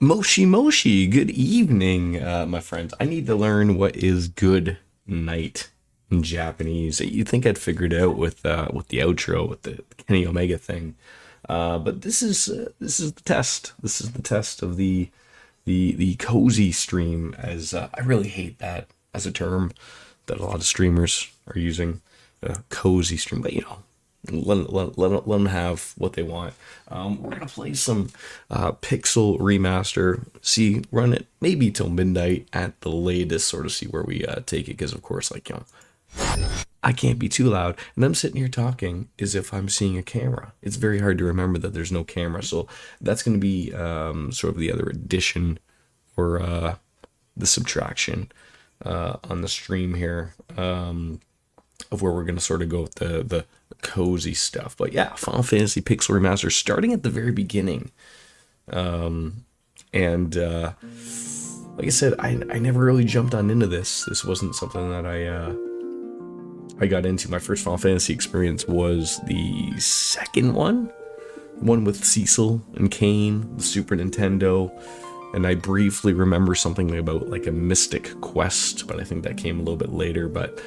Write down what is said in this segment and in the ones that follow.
Moshi Moshi, good evening, my friends. I need to learn what is good night in Japanese. You think I'd figured it out with the outro with the Kenny Omega thing, but this is the test. This is the test of the cozy stream. As I really hate that as a term that a lot of streamers are using, cozy stream. But let them have what they want. We're gonna play some Pixel Remaster. See, run it maybe till midnight at the latest. Sort of see where we take it, because of course, I can't be too loud, and I'm sitting here talking as if I'm seeing a camera. It's very hard to remember that there's no camera, so that's gonna be sort of the other addition or the subtraction on the stream here. Of where we're going to sort of go with the cozy stuff. But yeah, Final Fantasy Pixel Remaster starting at the very beginning. And like I said, I never really jumped on into this. This wasn't something that I got into. My first Final Fantasy experience was the second one with Cecil and Kane, the Super Nintendo. And I briefly remember something about like a Mystic Quest, but I think that came a little bit later. But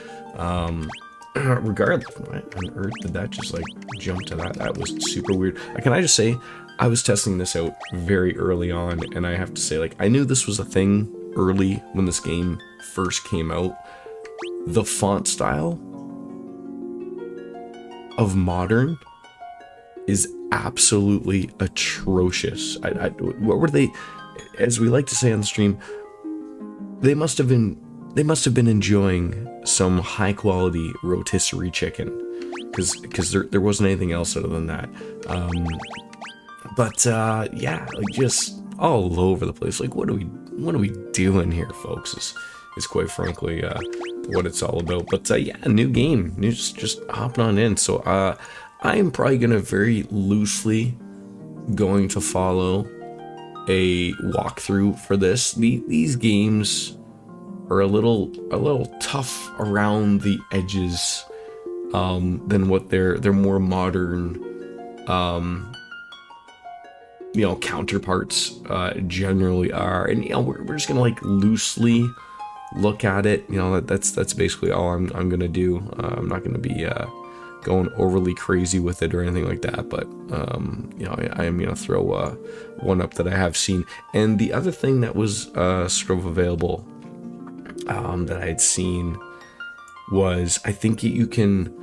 regardless, what on earth did that just like jump to that? That was super weird. Can I just say, I was testing this out very early on, and I have to say, like, I knew this was a thing early when this game first came out. The font style of modern is absolutely atrocious. What were they, as we like to say on the stream, they must have been enjoying some high quality rotisserie chicken, because there wasn't anything else other than that. But yeah, like just all over the place. Like, what are we doing here, folks? Is quite frankly what it's all about. But yeah, new game, just hopping on in. So I am probably gonna very loosely going to follow a walkthrough for this. These games are a little tough around the edges than what their more modern counterparts generally are. And we're just gonna like loosely look at it. That's basically all I'm gonna do. I'm not gonna be going overly crazy with it or anything like that, but I am gonna throw one up that I have seen. And the other thing that was sort of available that I had seen was, I think you can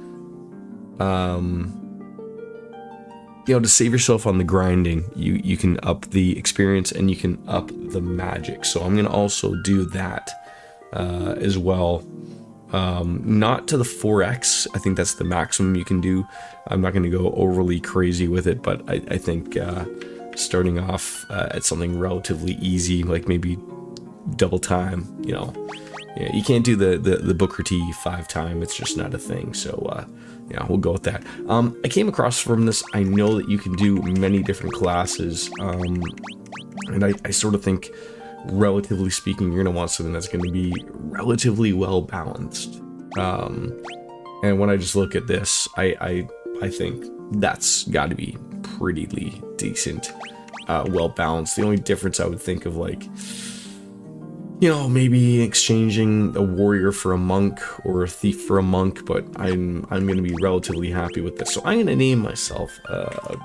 to save yourself on the grinding, you can up the experience and you can up the magic. So I'm gonna also do that as well. Not to the 4x. I think that's the maximum you can do. I'm not going to go overly crazy with it, but I think starting off at something relatively easy, like maybe double time, you can't do the Booker T 5 time. It's just not a thing. So yeah, we'll go with that. I came across from this, I know that you can do many different classes, and I sort of think, relatively speaking, you're going to want something that's going to be relatively well balanced. And when I just look at this, I think that's got to be pretty decent, well balanced. The only difference I would think of, like, maybe exchanging a warrior for a monk or a thief for a monk, but I'm going to be relatively happy with this. So I'm going to name myself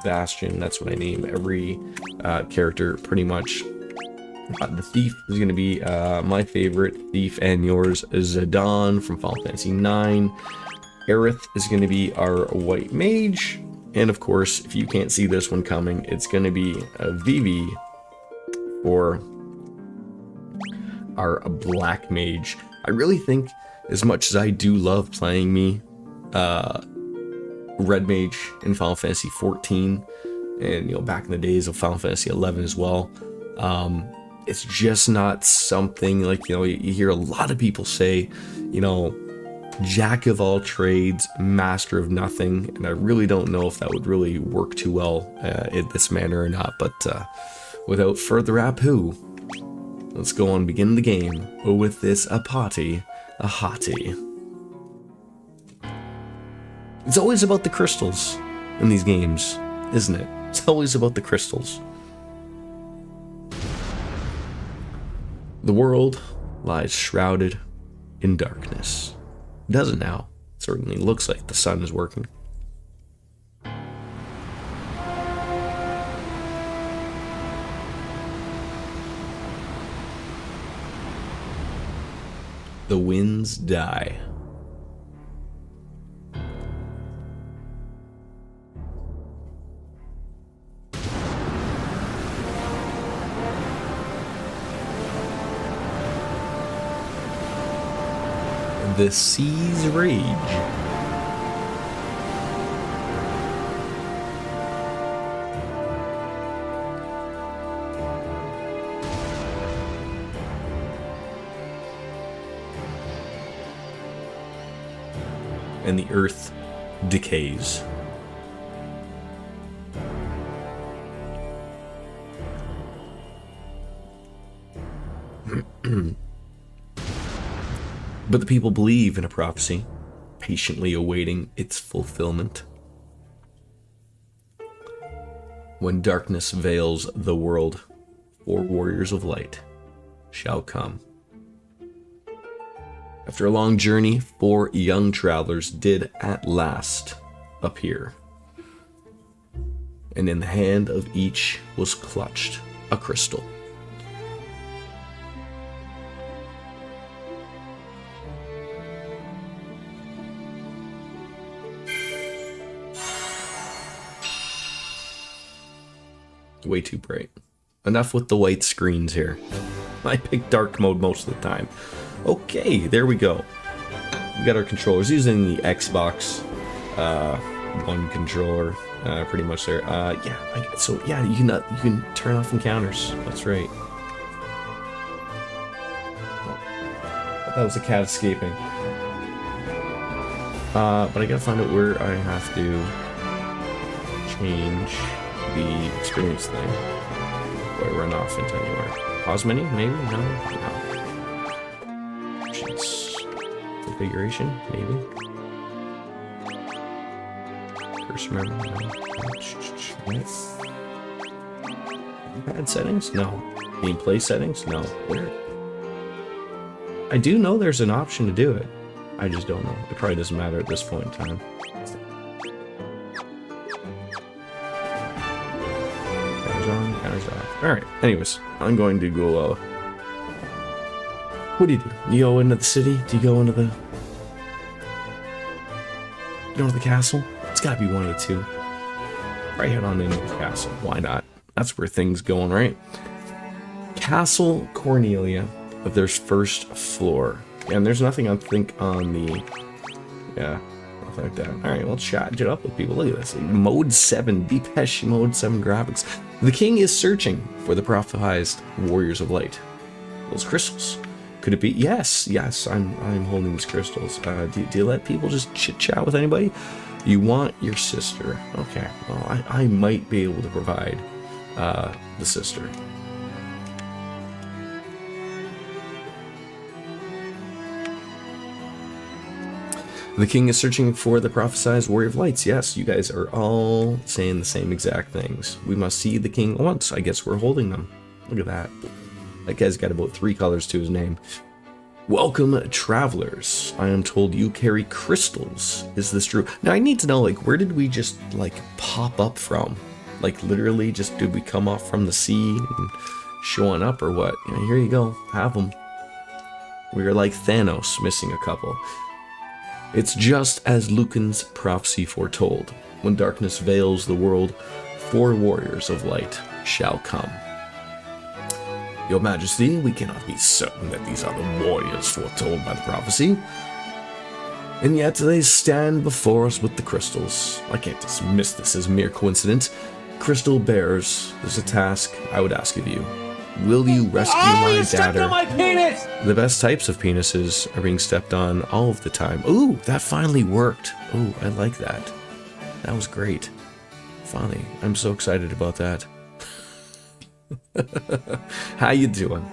Bastion. That's what I name every character pretty much. The thief is going to be my favorite thief, and yours is Zidane from Final Fantasy IX. Aerith is going to be our white mage, and of course, if you can't see this one coming, it's going to be Vivi for our black mage. I really think, as much as I do love playing me red mage in Final Fantasy XIV, and back in the days of Final Fantasy XI as well, it's just not something like, you hear a lot of people say, jack of all trades, master of nothing, and I really don't know if that would really work too well in this manner or not. But without further ado, let's go on, begin the game with this a hottie. It's always about the crystals in these games, isn't it? It's always about the crystals. The world lies shrouded in darkness. It doesn't now. It certainly looks like the sun is working. The winds die. The seas rage. And the earth decays. But the people believe in a prophecy, patiently awaiting its fulfillment. When darkness veils the world, 4 warriors of light shall come. After a long journey, 4 young travelers did at last appear. And in the hand of each was clutched a crystal. Way too bright. Enough with the white screens here. I pick dark mode most of the time. Okay, there we go. We got our controllers using the Xbox One controller, pretty much there. Yeah, you can turn off encounters. That's right. Oh, that was a cat escaping. But I gotta find out where I have to change the experience thing. Do I run off into anywhere? Pause menu? Maybe? No. Options. Configuration? Maybe. Cursor memory? No. Pad settings? No. Gameplay settings? No. Where? I do know there's an option to do it. I just don't know. It probably doesn't matter at this point in time. Alright, anyways, I'm going to go, what do? You go into the city? Do you go into the... go to the castle? It's gotta be one of the two. Right, head on into the castle. Why not? That's where things going, right? Castle Cornelia, there's first floor. And there's nothing, I think, on the... yeah, nothing like that. Alright, well, chat it up with people. Look at this. Mode 7, Depeche Mode 7 graphics. The king is searching for the prophesized warriors of light. Those crystals. Could it be? Yes, I'm holding these crystals. Do you let people just chit-chat with anybody? You want your sister. Okay, well, I might be able to provide the sister. The king is searching for the prophesized warrior of lights. Yes, you guys are all saying the same exact things. We must see the king once. I guess we're holding them. Look at that. That guy's got about 3 colors to his name. Welcome, travelers. I am told you carry crystals. Is this true? Now, I need to know, like, where did we just, like, pop up from? Like, literally, just did we come off from the sea and showing up or what? Yeah, here you go. Have them. We are like Thanos, missing a couple. It's just as Lucan's prophecy foretold. When darkness veils the world, 4 warriors of light shall come. Your Majesty, we cannot be certain that these are the warriors foretold by the prophecy. And yet they stand before us with the crystals. I can't dismiss this as mere coincidence. Crystal bearers, there's a task I would ask of you. Will you rescue my daughter? My penis! The best types of penises are being stepped on all of the time. Ooh, that finally worked. Ooh, I like that. That was great. Funny. I'm so excited about that. How you doing?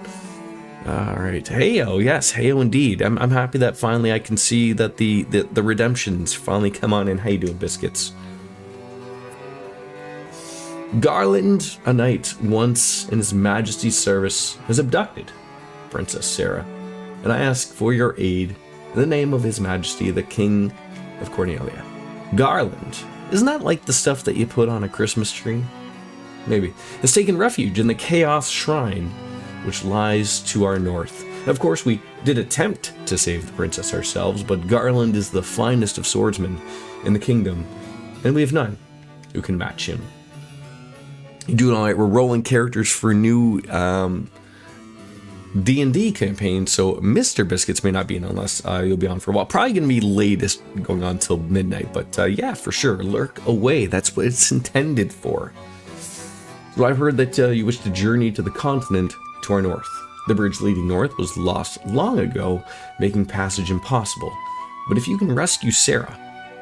All right. Heyo, yes, heyo indeed. I'm happy that finally I can see that the redemptions finally come on in. How you doing, biscuits? Garland, a knight once in his majesty's service, is abducted Princess Sarah, and I ask for your aid in the name of His Majesty, the King of Cornelia. Garland, isn't that like the stuff that you put on a Christmas tree? Maybe. Has taken refuge in the Chaos Shrine, which lies to our north. Of course, we did attempt to save the princess ourselves, but Garland is the finest of swordsmen in the kingdom, and we have none who can match him. You doing all right? We're rolling characters for a new D&D campaign, so Mr. Biscuits may not be in unless you'll be on for a while. Probably going to be latest going on till midnight, but yeah, for sure. Lurk away. That's what it's intended for. So I've heard that you wish to journey to the continent to our north. The bridge leading north was lost long ago, making passage impossible. But if you can rescue Sarah,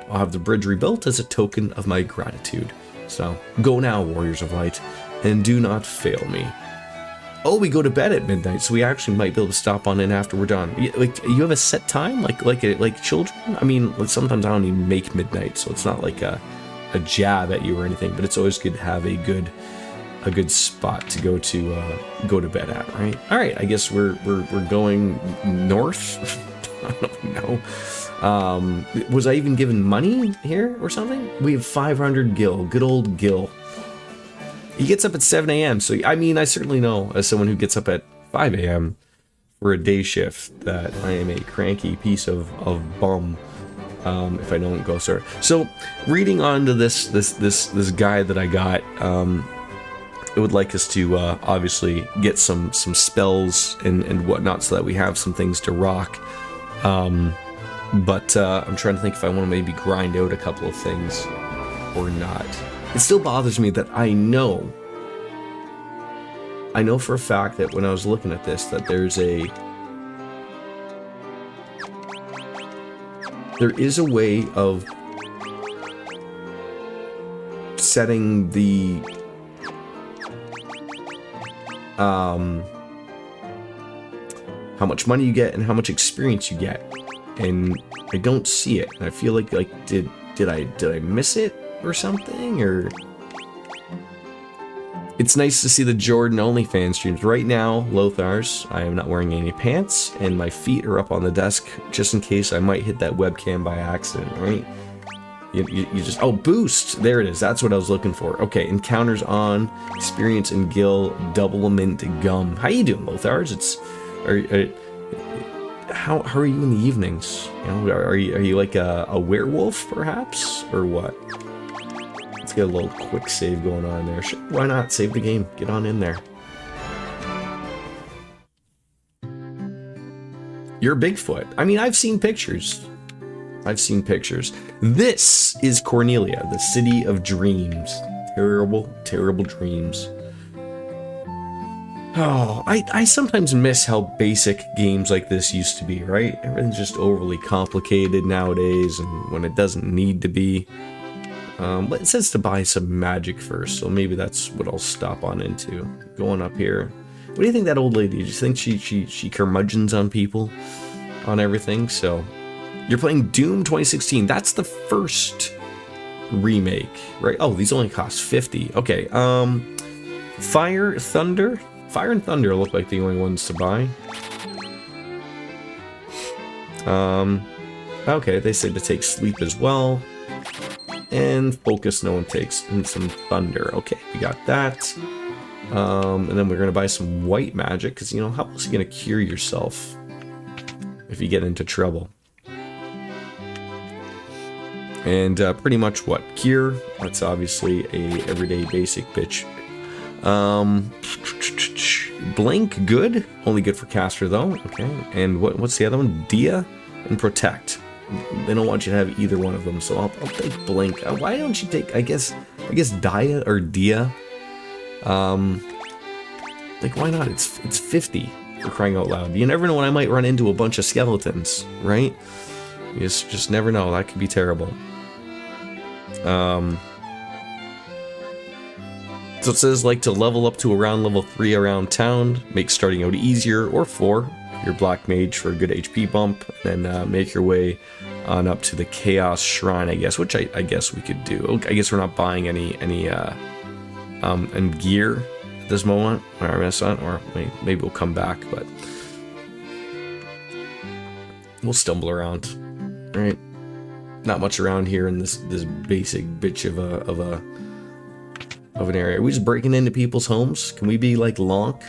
I'll have the bridge rebuilt as a token of my gratitude. So go now, Warriors of Light, and do not fail me. Oh, we go to bed at midnight, so we actually might be able to stop on in after we're done. Like, you have a set time, like children? I mean, like sometimes I don't even make midnight, so it's not like a jab at you or anything. But it's always good to have a good spot to go to bed at, right? All right, I guess we're going north. I don't know. Was I even given money here or something? We have 500 gil. Good old Gil. He gets up at 7 a.m. So, I mean, I certainly know as someone who gets up at 5 a.m. for a day shift that I am a cranky piece of bum if I don't go, sir. So, reading on to this guide that I got, it would like us to obviously get some spells and whatnot so that we have some things to rock. But I'm trying to think if I want to maybe grind out a couple of things or not. It still bothers me that I know for a fact that when I was looking at this that there is a way of setting the how much money you get and how much experience you get, and I don't see it, and I feel like did I miss it or something? Or it's nice to see the Jordan OnlyFans streams. Right now, Lothar's, I am not wearing any pants, and my feet are up on the desk just in case I might hit that webcam by accident, right? You just, oh, boost, there it is, that's what I was looking for. Okay, encounters on, experience and Gil, double mint gum. How you doing, Lothar's? How are you in the evenings? You know, are you like a werewolf, perhaps, or what? Let's get a little quick save going on there. Sure, why not? Save the game. Get on in there. You're Bigfoot. I mean, I've seen pictures. This is Cornelia, the city of dreams. Terrible, terrible dreams. Oh, I sometimes miss how basic games like this used to be, right? Everything's just overly complicated nowadays, and when it doesn't need to be. But it says to buy some magic first, so maybe that's what I'll stop on into. Going up here. What do you think that old lady? Do you think she curmudgeons on people? On everything? So, you're playing Doom 2016. That's the first remake, right? Oh, these only cost 50. Okay, Fire and Thunder look like the only ones to buy. Okay, they said to take Sleep as well. And Focus no one takes. And some Thunder. Okay, we got that. And then we're going to buy some White Magic, because, you know, how else are you going to cure yourself if you get into trouble? And pretty much what? Cure. That's obviously a everyday basic bitch. Blink, good. Only good for caster though. Okay. And what's the other one? Dia and Protect. They don't want you to have either one of them, so I'll take Blink. Why don't you take? I guess Dia or Dia. Like, why not? It's 50 for crying out loud. You never know when I might run into a bunch of skeletons, right? You just never know. That could be terrible. So it says, like, to level up to around level 3 around town, make starting out easier, or 4, your black mage for a good HP bump, and then make your way on up to the Chaos Shrine, I guess, which I guess we could do. I guess we're not buying any and gear at this moment, or maybe we'll come back, but We'll stumble around. All right. Not much around here in this basic bitch of an area. Are we just breaking into people's homes? Can we be like Lonk?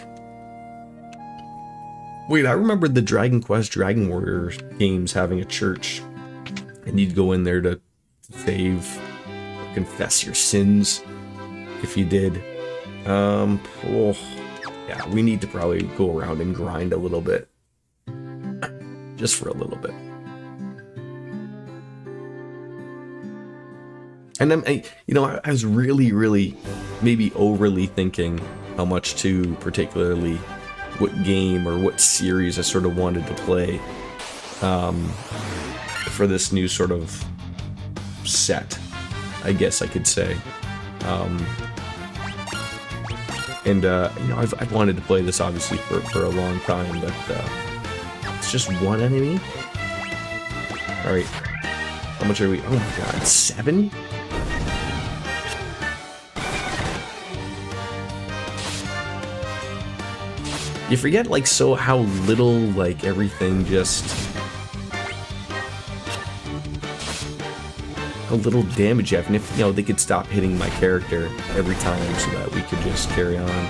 Wait, I remember the Dragon Quest Dragon Warrior games having a church, and you'd go in there to save, confess your sins if you did. Oh, yeah, we need to probably go around and grind a little bit, just for a little bit. And I was really maybe overly thinking how much to particularly what game or what series I sort of wanted to play for this new sort of set, I guess I could say. I've wanted to play this obviously for a long time, but it's just one enemy. All right, how much are we? Oh my god, 7? You forget like how little like everything just how little damage you have, and if they could stop hitting my character every time so that we could just carry on.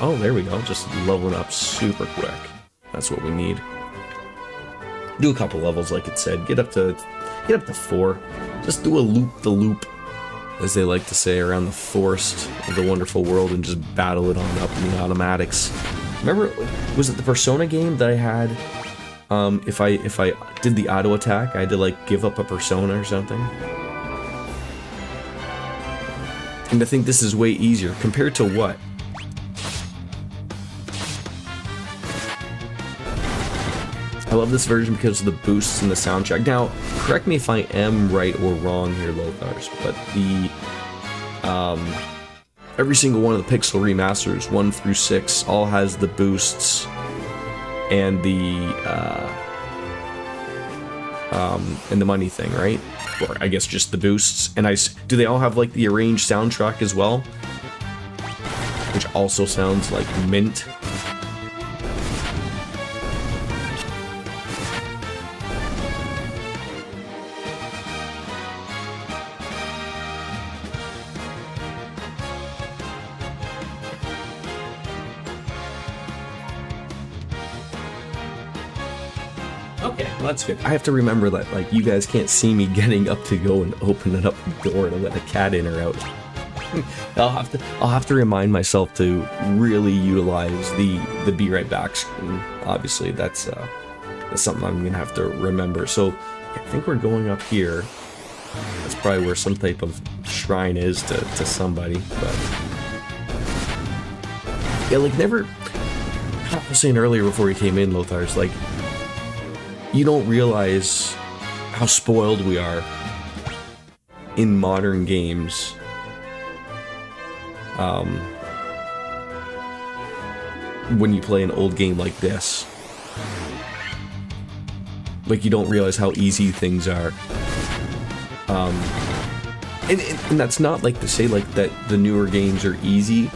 Oh, there we go, just leveling up super quick. That's what we need. Do a couple levels, like it said. Get up to 4. Just do a loop-the-loop, as they like to say, around the forest of the wonderful world and just battle it on up in the automatics. Remember, was it the Persona game that I had? If I did the auto attack, I had to like give up a persona or something. And I think this is way easier compared to what? I love this version because of the boosts in the soundtrack. Now, correct me if I am right or wrong here, Lothars, but the every single one of the Pixel remasters, 1 through 6, all has the boosts and the money thing, right? Or I guess just the boosts. And do they all have like the arranged soundtrack as well? Which also sounds like mint. Okay, well that's good. I have to remember that, like, you guys can't see me getting up to go and opening up the door to let a cat in or out. I'll have to remind myself to really utilize the be right back screen. Obviously, that's something I'm gonna have to remember. So I think we're going up here. That's probably where some type of shrine is to somebody. But yeah, like never. I was saying earlier before we came in, Lothars, like, you don't realize how spoiled we are in modern games. When you play an old game like this, like, you don't realize how easy things are. And that's not like to say like that the newer games are easy,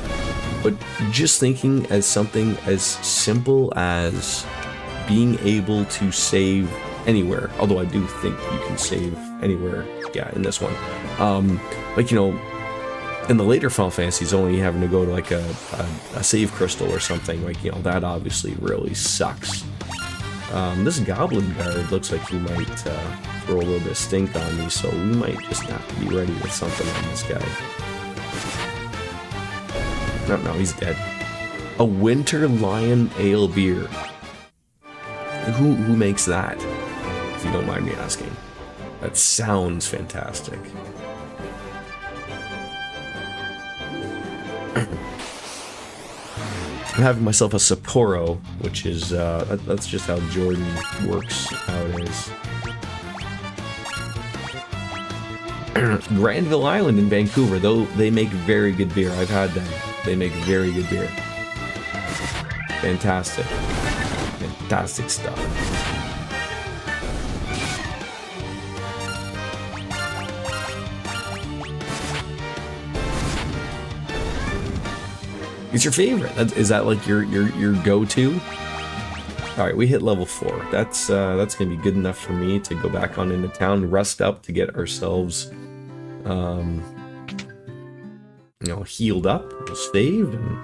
but just thinking as something as simple as being able to save anywhere, although I do think you can save anywhere, yeah, in this one. Like, in the later Final Fantasies, only having to go to like a save crystal or something, like, that obviously really sucks. This Goblin Guard looks like he might throw a little bit of stink on me, so we might just have to be ready with something on this guy. No, he's dead. A Winter Lion Ale Beer. Who makes that, if you don't mind me asking? That sounds fantastic. I'm having myself a Sapporo, which is, that's just how Jordan works nowadays. Granville Island in Vancouver, though they make very good beer. I've had them. They make very good beer. Fantastic. Fantastic stuff. It's your favorite. Is that like your go-to? All right, we hit level 4. That's gonna be good enough for me to go back on into town, rest up to get ourselves, healed up, saved, and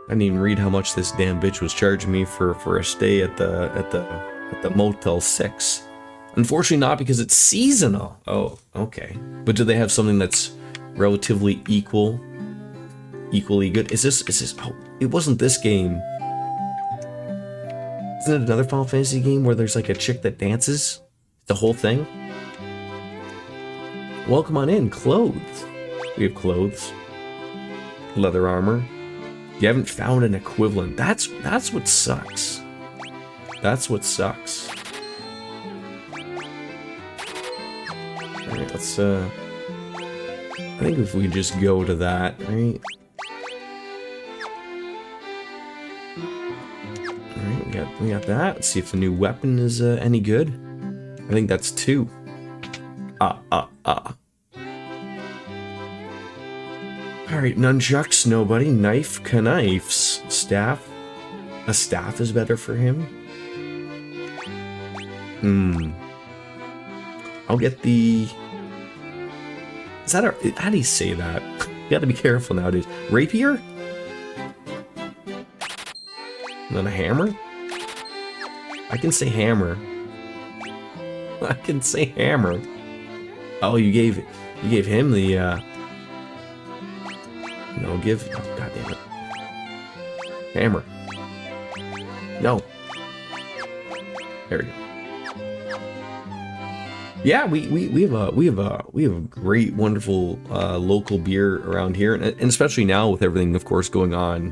I didn't even read how much this damn bitch was charging me for a stay at the Motel 6. Unfortunately, not because it's seasonal. Oh, okay. But do they have something that's relatively equally good? Is this? Oh, it wasn't this game. Isn't it another Final Fantasy game where there's like a chick that dances? The whole thing? Welcome on in. Clothes. We have clothes. Leather armor. You haven't found an equivalent. That's what sucks. That's what sucks. Alright, let's I think if we just go to that, right? Alright, we got that. Let's see if the new weapon is any good. I think that's 2. Alright, nunchucks, nobody. Knife, knives. Staff. A staff is better for him. I'll get the... Is that a... How do you say that? You gotta be careful nowadays. Rapier? And then a hammer? I can say hammer. I can say hammer. Oh, you gave him the, No, give... Oh, God damn it. Hammer. No. There we go. Yeah, we have a great, wonderful local beer around here, and especially now with everything, of course, going on,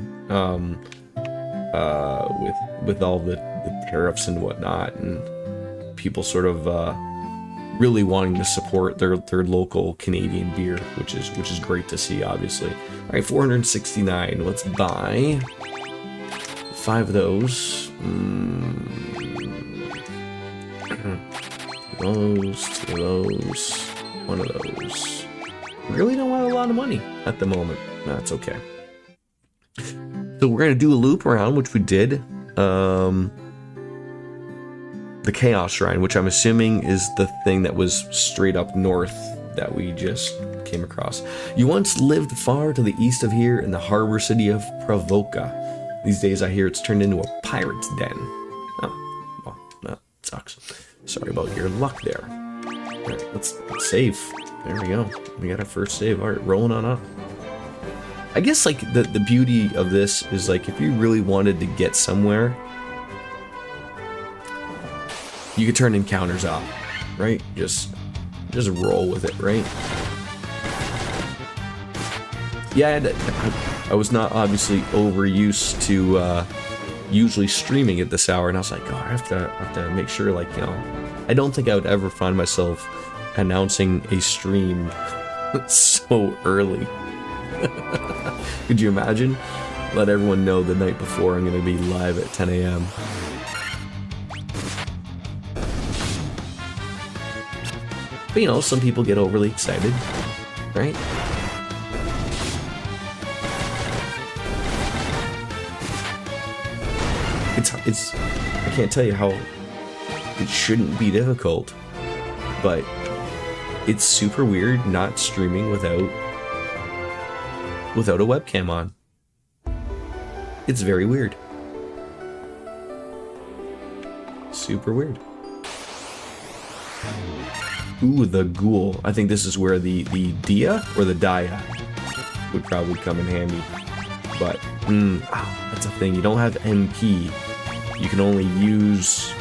with all the tariffs and whatnot, and people sort of really wanting to support their local Canadian beer, which is great to see, obviously. All right, 469. Let's buy 5 of those. Those, 2 of those, 1 of those. Really don't want a lot of money at the moment. That's okay. So we're gonna do a loop around, which we did. The Chaos Shrine, which I'm assuming is the thing that was straight up north that we just came across. You once lived far to the east of here in the harbor city of Pravoka. These days I hear it's turned into a pirate's den. Oh, well, that sucks. Sorry about your luck there. Alright, let's save. There we go. We got our first save. Alright, rolling on up. I guess, like, the beauty of this is, like, if you really wanted to get somewhere, you could turn encounters off, right? Just roll with it, right? Yeah, I was not obviously overused to usually streaming at this hour, and I was like, oh, I have to make sure, like, you know, I don't think I would ever find myself announcing a stream so early. Could you imagine? Let everyone know the night before I'm gonna be live at 10 a.m. But you know, some people get overly excited, right? It's I can't tell you how it shouldn't be difficult, but it's super weird not streaming without a webcam on. It's very weird. Super weird. Ooh, the ghoul. I think this is where the dia or the dia would probably come in handy. But, that's a thing. You don't have MP. You can only use...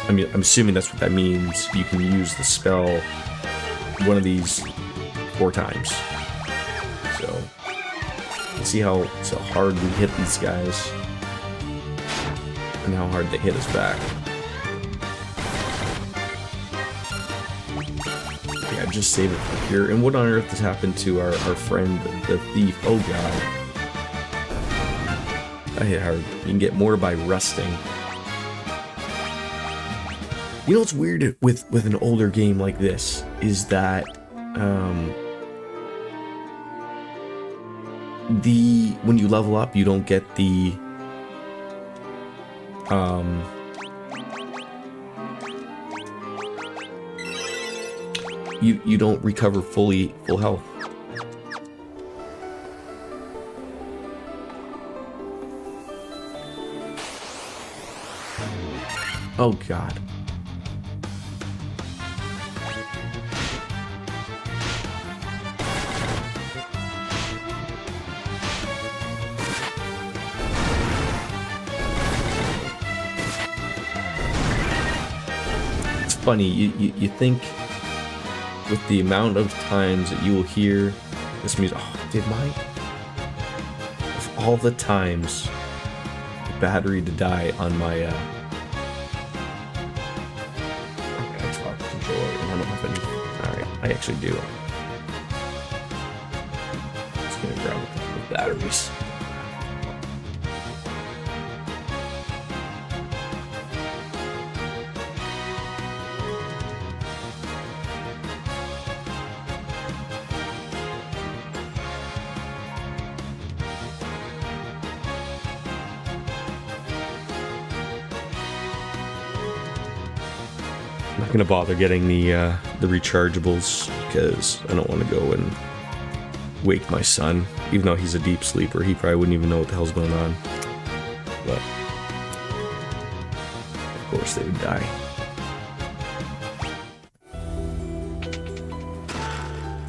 I mean, I'm assuming that's what that means. You can use the spell one of these 4 times. So, let's see how hard we hit these guys. And how hard they hit us back. Yeah, just save it from here. And what on earth has happened to our friend, the thief? Oh god. I hit hard. You can get more by resting. You know what's weird with an older game like this is that when you level up, you don't get the You don't recover full health. Oh god. It's funny, you think with the amount of times that you will hear this music, of all the times the battery to die on my Xbox controller, I don't know if alright, I actually do. Just gonna grab a couple of batteries. I'm not gonna bother getting the rechargeables because I don't want to go and wake my son. Even though he's a deep sleeper, he probably wouldn't even know what the hell's going on. But of course they would die.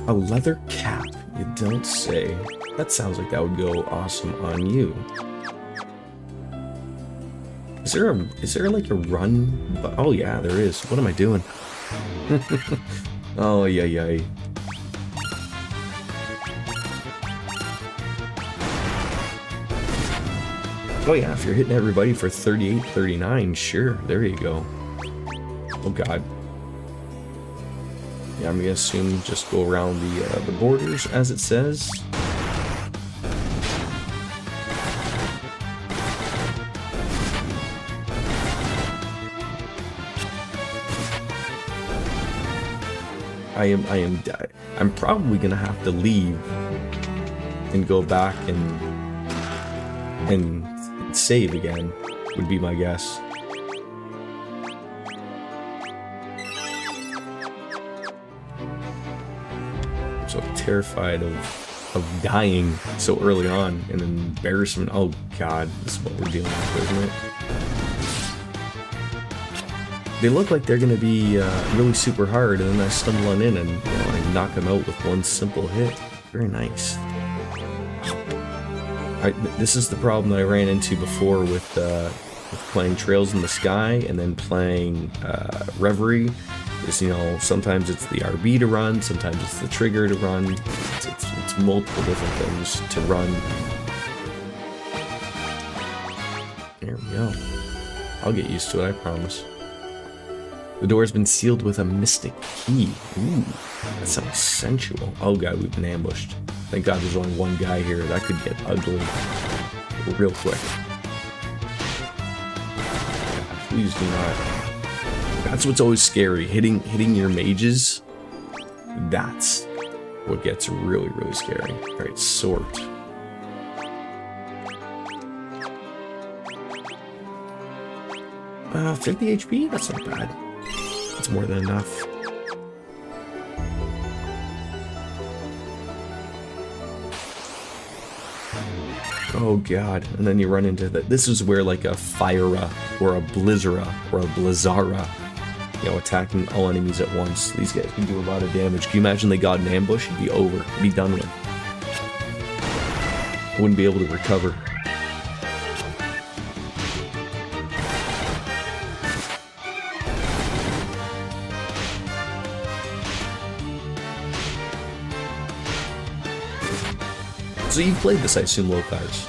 A leather cap, you don't say. That sounds like that would go awesome on you. Is there like a run? Oh yeah, there is. What am I doing? Oh yeah. Oh yeah, if you're hitting everybody for 38, 39, sure, there you go. Oh god. Yeah, I'm gonna assume just go around the borders as it says. I'm probably gonna have to leave and go back and save again, would be my guess. I'm so terrified of dying so early on in embarrassment. Oh god, this is what we're dealing with, isn't it? They look like they're gonna be really super hard, and then I stumble on in and I knock them out with one simple hit. Very nice. This is the problem that I ran into before with playing Trails in the Sky and then playing Reverie. Is, sometimes it's the RB to run, sometimes it's the trigger to run. It's multiple different things to run. There we go. I'll get used to it, I promise. The door has been sealed with a mystic key. Ooh, that sounds sensual. Oh god, we've been ambushed. Thank god there's only one guy here. That could get ugly real quick. God, please do not. That's what's always scary. Hitting your mages. That's what gets really, really scary. Alright, sort. Uh, 50 HP? That's not bad. That's more than enough. Oh god, and then you run into that. This is where like a Fyra or a Blizzara or a Blizzara, attacking all enemies at once. These guys can do a lot of damage. Can you imagine they got an ambush? It'd be over. It'd be done with. I wouldn't be able to recover. So you've played this, I assume, Locars.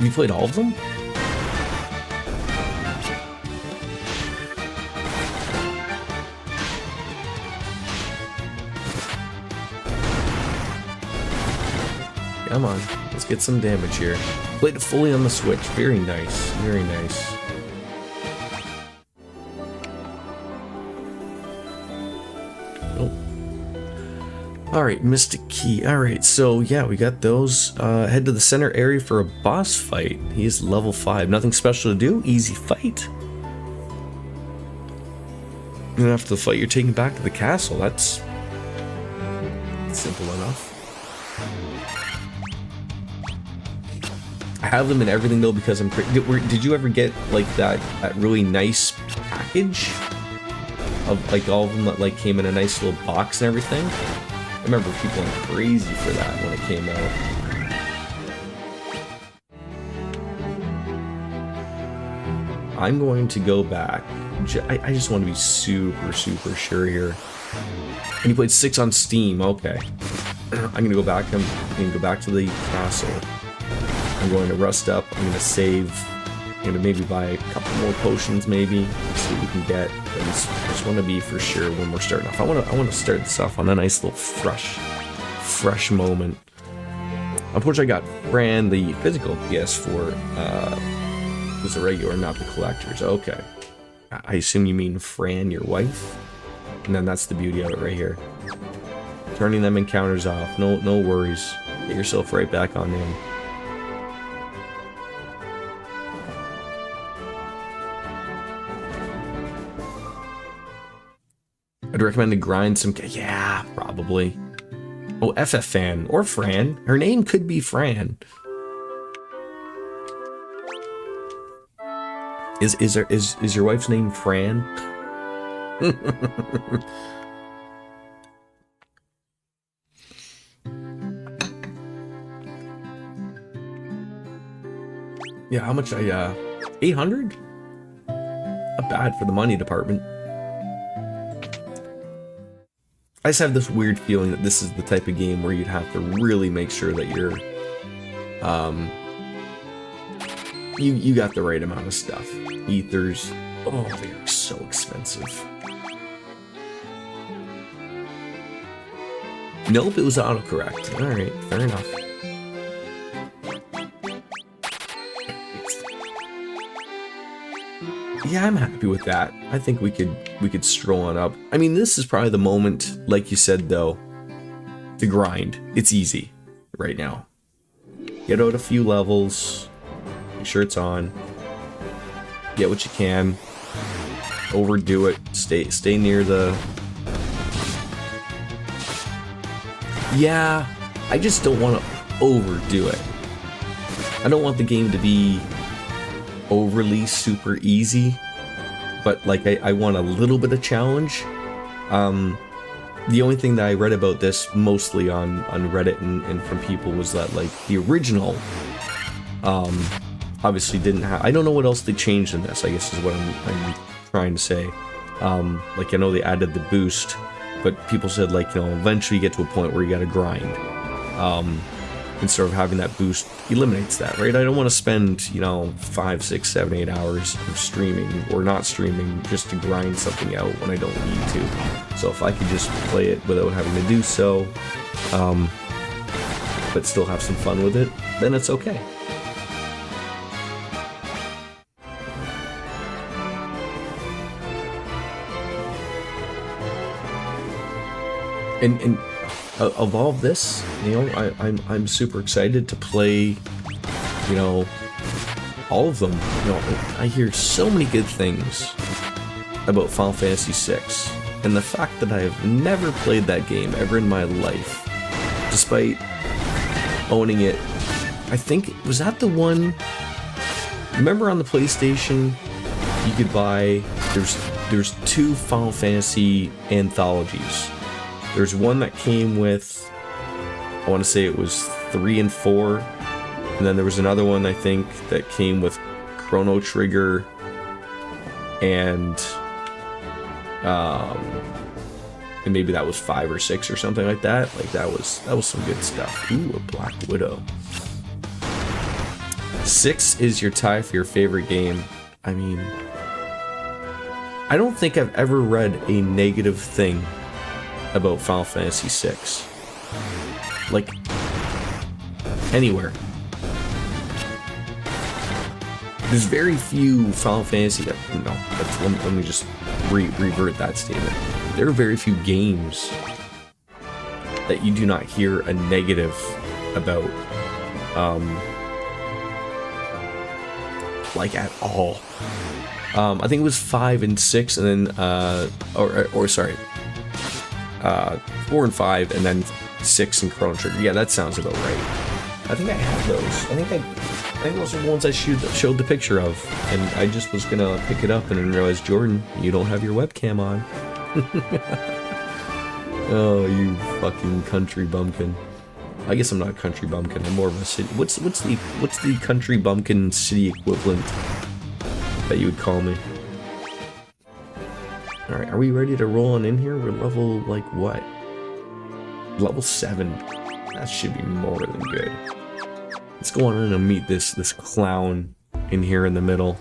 You played all of them? Come on, let's get some damage here. Played it fully on the Switch. Very nice, very nice. Alright, Mystic Key. Alright, so yeah, we got those. Head to the center area for a boss fight. He's level 5. Nothing special to do. Easy fight. And after the fight, you're taken back to the castle. That's simple enough. I have them in everything though because I'm did you ever get like that really nice package of like all of them that like came in a nice little box and everything? I remember people went crazy for that when it came out. I'm going to go back. I just want to be super sure here. And you played 6 on Steam. Okay. I'm gonna go back. I'm gonna go back to the castle. I'm going to rust up. I'm gonna save. I'm gonna maybe buy a couple more potions, maybe. See what we can get. I just want to be for sure when we're starting off. I want to start this off on a nice little fresh moment. Unfortunately, I got Fran the physical PS4. Was the regular, not the collector's. Okay. I assume you mean Fran, your wife? And then that's the beauty of it right here. Turning them encounters off. No worries. Get yourself right back on in. I'd recommend to grind some... Yeah, probably. Oh, FF Fan. Or Fran. Her name could be Fran. Is your wife's name Fran? Yeah, how much 800? Not bad for the money department. I just have this weird feeling that this is the type of game where you'd have to really make sure that you're you got the right amount of stuff. Ethers, oh, they are so expensive. Nope, it was autocorrect. Alright, fair enough. Yeah, I'm happy with that. I think we could stroll on up. I mean, this is probably the moment, like you said though, to grind. It's easy right now. Get out a few levels, make sure it's on, get what you can, overdo it, stay near the... Yeah, I just don't want to overdo it. I don't want the game to be overly super easy, but like I want a little bit of challenge. The only thing that I read about this mostly on Reddit and from people was that like the original obviously didn't have... I don't know what else they changed in this, I guess is what I'm trying to say. Like I know they added the boost, but people said like, you know, eventually you get to a point where you gotta grind. Instead of having that boost eliminates that, right? I don't want to spend, you know, 5, 6, 7, 8 hours of streaming or not streaming just to grind something out when I don't need to. So if I could just play it without having to do so, but still have some fun with it, then it's okay. And of all of this, you know, I'm super excited to play, you know, all of them. You know, I hear so many good things about Final Fantasy VI, and the fact that I have never played that game ever in my life, despite owning it. I think, was that the one? Remember on the PlayStation, you could buy. There's 2 Final Fantasy anthologies. There's one that came with, I want to say it was 3 and 4, and then there was another one I think that came with Chrono Trigger and maybe that was 5 or 6 or something like that. Like that was some good stuff. Ooh, a Black Widow. 6 is your tie for your favorite game. I mean, I don't think I've ever read a negative thing about Final Fantasy VI. Like, anywhere. There's very few Final Fantasy... No, let me just revert that statement. There are very few games that you do not hear a negative about, like at all. I think it was 5 and 6, and then or sorry, 4 and 5, and then 6 in Chrono Trigger. Yeah, that sounds about right. I think I have those. I think those are the ones I showed the picture of, and I just was gonna pick it up and then realized, Jordan, you don't have your webcam on. Oh, you fucking country bumpkin. I guess I'm not a country bumpkin. I'm more of a city. What's the country bumpkin city equivalent that you would call me? All right, are we ready to roll on in here? We're level like what? Level 7. That should be more than good. Let's go on in and meet this clown in here in the middle,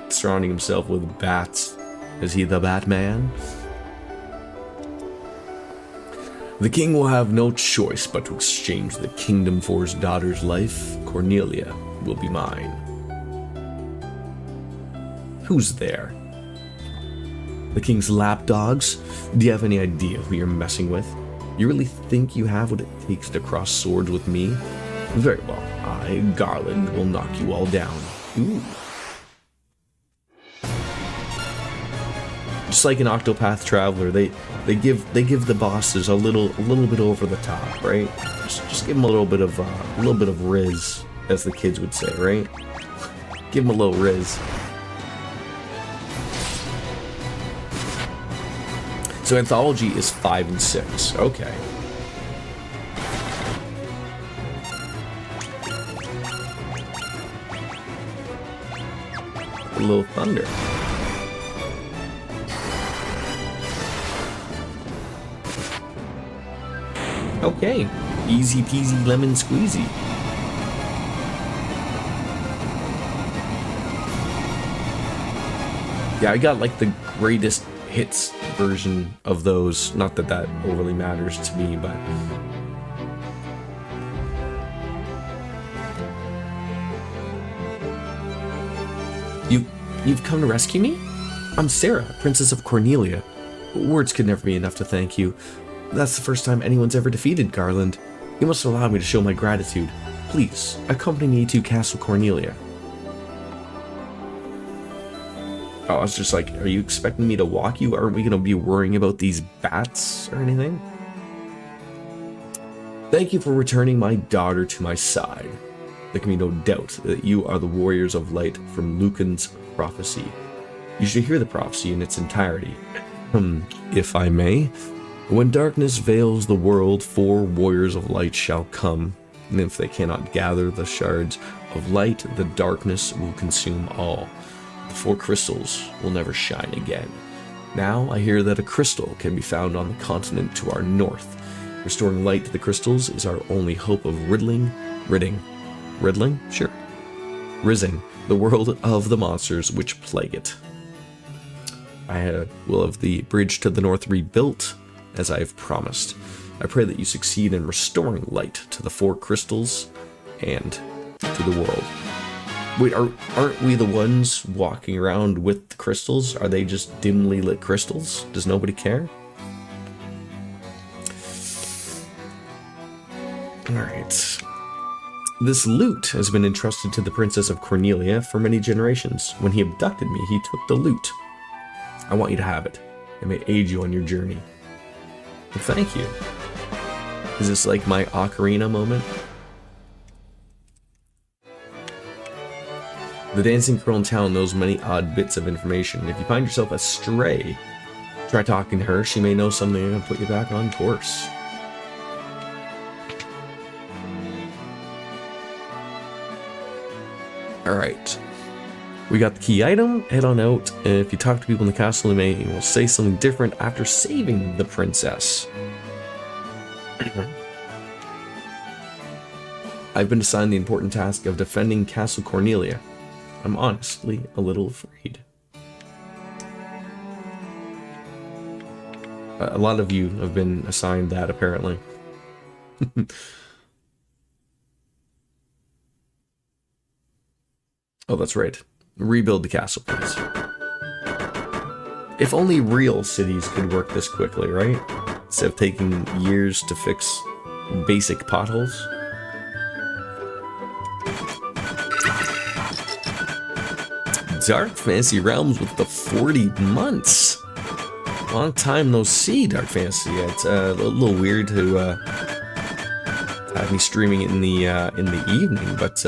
surrounding himself with bats. Is he the Batman? The king will have no choice but to exchange the kingdom for his daughter's life. Cornelia will be mine. Who's there? The king's lapdogs? Do you have any idea who you're messing with? You really think you have what it takes to cross swords with me? Very well, I, Garland, will knock you all down. Ooh. Just like an Octopath Traveler, they give the bosses a little bit over the top, right? Just give them a little bit of riz, as the kids would say, right? Give them a little riz. So Anthology is 5 and 6. Okay. A little thunder. Okay, easy peasy lemon squeezy. Yeah, I got like the greatest hits version of those. Not that that overly matters to me, but you've come to rescue me? I'm Sarah, Princess of Cornelia. Words could never be enough to thank you. That's the first time anyone's ever defeated Garland. You must allow me to show my gratitude. Please, accompany me to Castle Cornelia. Oh, I was just like, are you expecting me to walk you? Aren't we going to be worrying about these bats or anything? Thank you for returning my daughter to my side. There can be no doubt that you are the warriors of light from Lucan's prophecy. You should hear the prophecy in its entirety. If I may. When darkness veils the world, 4 warriors of light shall come, and if they cannot gather the shards of light, the darkness will consume all. The 4 crystals will never shine again. Now I hear that a crystal can be found on the continent to our north. Restoring light to the crystals is our only hope of riddling? Sure. Rizzing the world of the monsters which plague it. I will have the bridge to the north rebuilt, as I have promised. I pray that you succeed in restoring light to the 4 crystals and to the world. Wait, aren't we the ones walking around with the crystals? Are they just dimly lit crystals? Does nobody care? Alright. This loot has been entrusted to the Princess of Cornelia for many generations. When he abducted me, he took the loot. I want you to have it. It may aid you on your journey. Well, thank you. Is this like my ocarina moment? The dancing girl in town knows many odd bits of information. If you find yourself astray, try talking to her. She may know something and put you back on course. Alright. We got the key item. Head on out. If you talk to people in the castle, they will say something different after saving the princess. I've been assigned the important task of defending Castle Cornelia. I'm honestly a little afraid. A lot of you have been assigned that, apparently. Oh, that's right. Rebuild the castle, please. If only real cities could work this quickly, right? Instead of taking years to fix basic potholes. Dark Fantasy Realms with the 40 months. Long time no see, Dark Fantasy. It's a little weird to have me streaming it in the evening, but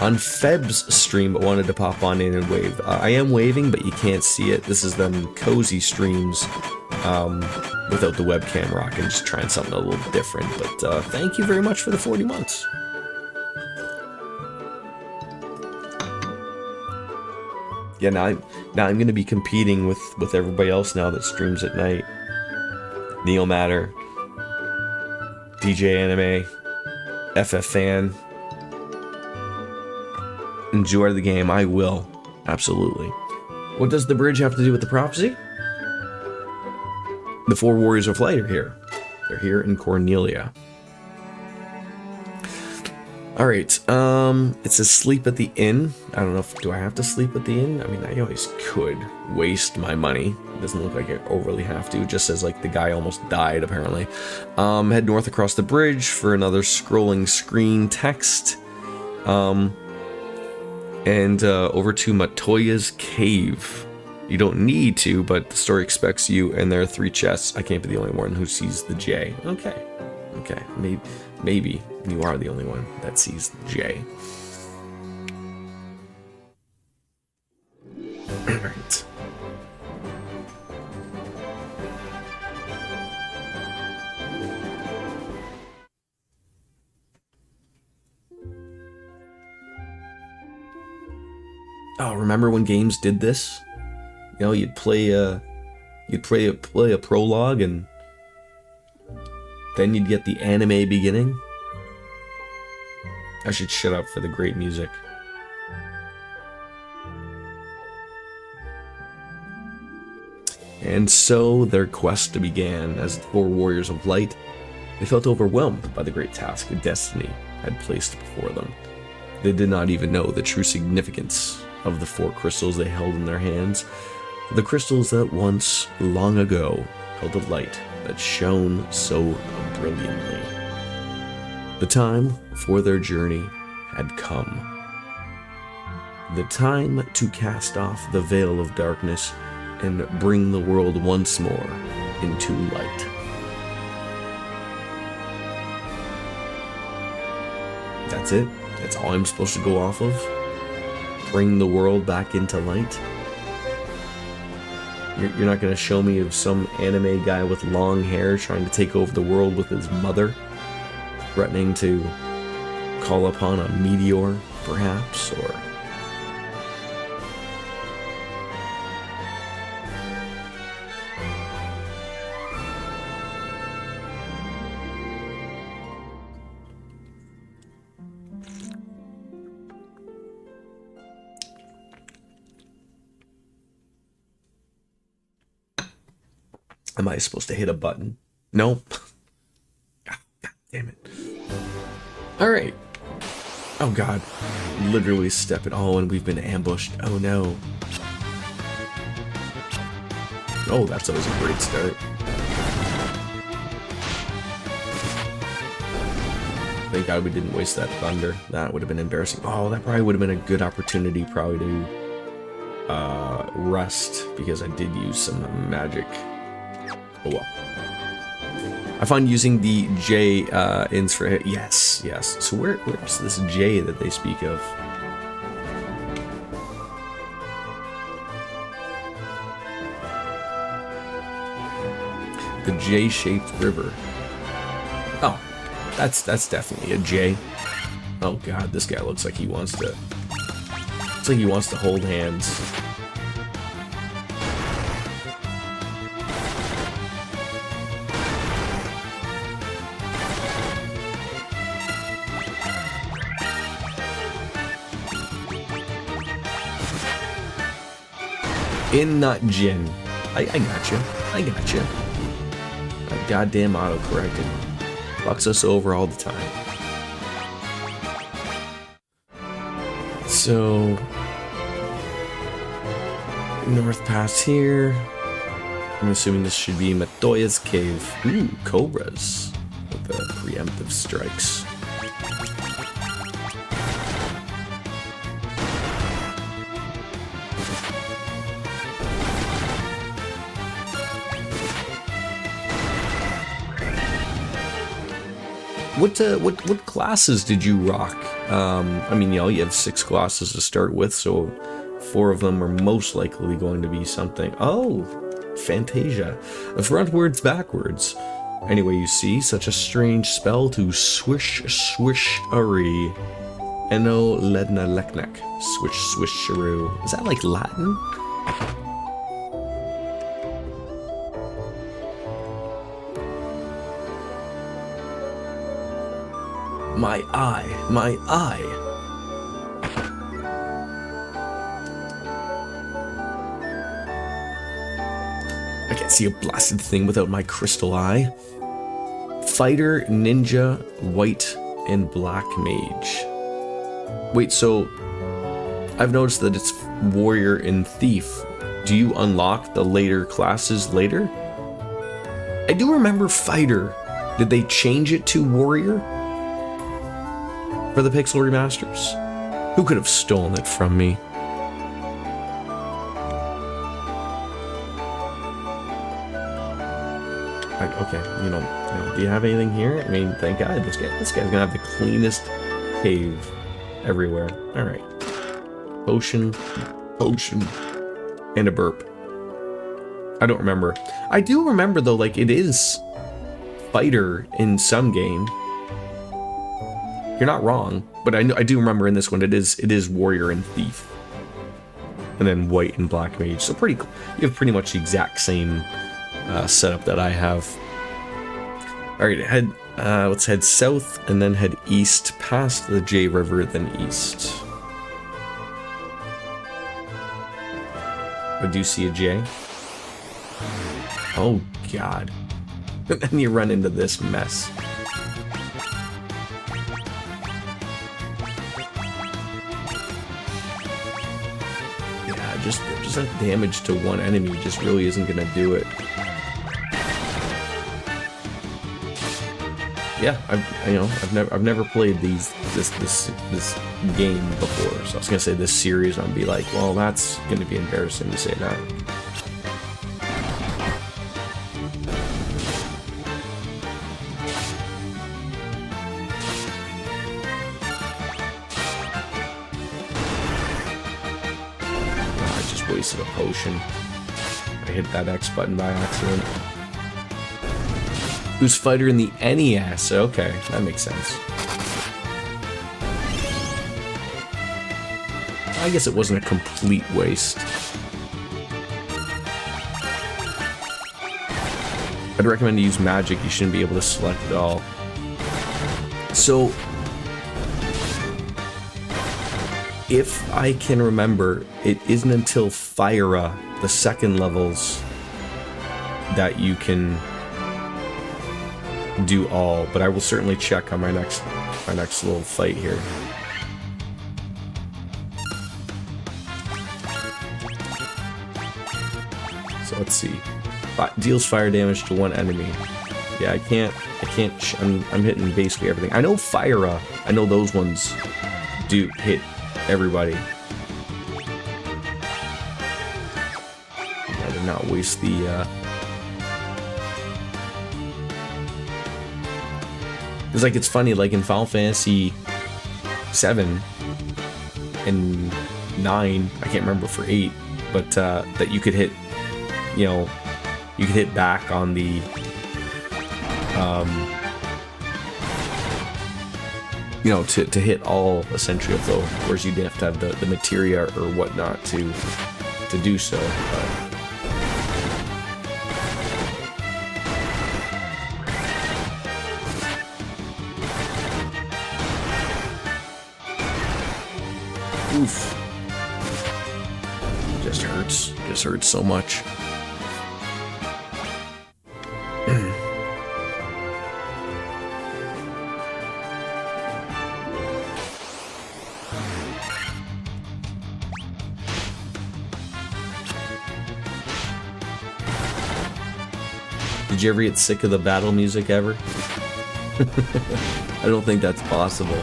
on Feb's stream, I wanted to pop on in and wave. I am waving, but you can't see it. This is them cozy streams without the webcam rocking, just trying something a little different. But thank you very much for the 40 months. Yeah, now I'm going to be competing with everybody else now that streams at night. Neo Matter, DJ Anime, FF Fan. Enjoy the game. I will. Absolutely. What does the bridge have to do with the prophecy? The 4 Warriors of Light are here. They're here in Cornelia. Alright, it says sleep at the inn. I don't know if, do I have to sleep at the inn? I mean, I always could waste my money. It doesn't look like I overly have to. It just says, like, the guy almost died, apparently. Head north across the bridge for another scrolling screen text. And over to Matoya's cave. You don't need to, but the story expects you, and there are 3 chests. I can't be the only one who sees the J. Okay. Okay, maybe you are the only one that sees the J. Alright. Oh, remember when games did this? You know, you'd play a prologue, and then you'd get the anime beginning. I should shut up for the great music. And so their quest began. As the 4 Warriors of Light, they felt overwhelmed by the great task destiny had placed before them. They did not even know the true significance of the 4 crystals they held in their hands. The crystals that once, long ago, held a light that shone so brilliantly. The time for their journey had come. The time to cast off the veil of darkness and bring the world once more into light. That's it? That's all I'm supposed to go off of? Bring the world back into light? You're not going to show me of some anime guy with long hair trying to take over the world with his mother? Threatening to call upon a meteor, perhaps, or... Am I supposed to hit a button? Nope. Oh, God damn it. Alright. Oh god. Literally step it. Oh, and we've been ambushed. Oh no. Oh, that's always a great start. Thank god we didn't waste that thunder. That would have been embarrassing. Oh, that probably would have been a good opportunity probably to rest, because I did use some magic. Oh well. I find using the J ins for hit. Yes, yes. So where's this J that they speak of? The J-shaped river. Oh, that's definitely a J. Oh god, this guy looks like he wants to. Looks like he wants to hold hands. In, not Jin. I gotcha. I gotcha. That goddamn autocorrected fucks us over all the time. So North Pass here. I'm assuming this should be Matoya's Cave. Ooh, Cobras with the preemptive strikes. What classes did you rock? I mean, you have 6 classes to start with, so 4 of them are most likely going to be something. Oh, Fantasia. Frontwards, backwards. Anyway, you see, such a strange spell to swish, swish-ary. Eno ledna leknek. Swish, swish-aroo. Is that like Latin? My eye, my eye. I can't see a blasted thing without my crystal eye. Fighter, ninja, white, and black mage. Wait, so I've noticed that it's warrior and thief. Do you unlock the later classes later? I do remember fighter. Did they change it to warrior? For the Pixel remasters? Who could have stolen it from me? Okay, do you have anything here? I mean, thank God, this guy's gonna have the cleanest cave everywhere. All right, potion, and a burp. I don't remember. I do remember though, like it is fighter in some game. You're not wrong, but I do remember in this one it is warrior and thief, and then white and black mage. So you have pretty much the exact same setup that I have. All right, let's head south and then head east past the J River, then east. I do see a J. Oh God! And then you run into this mess. Just that damage to one enemy just really isn't gonna do it. Yeah, I've never played this game before, so I was gonna say this series, and I'd be like, well, that's gonna be embarrassing to say that. Wasted a potion. I hit that X button by accident. Who's fighter in the NES? Okay, that makes sense. I guess it wasn't a complete waste. I'd recommend to use magic. You shouldn't be able to select it all. So, if I can remember, it isn't until Fyra, the second levels, that you can do all. But I will certainly check on my next little fight here. So let's see. Deals fire damage to one enemy. Yeah, I can't. I'm hitting basically everything. I know Fyra. I know those ones do hit everybody. I did not waste the it's like, it's funny, like in Final Fantasy 7 and 9, I can't remember for 8, but that you could hit, you could hit back on the to hit all essentially of those, whereas you didn't have to have the materia or whatnot to do so. Oof. Just hurts so much. Did you ever get sick of the battle music ever? I don't think that's possible.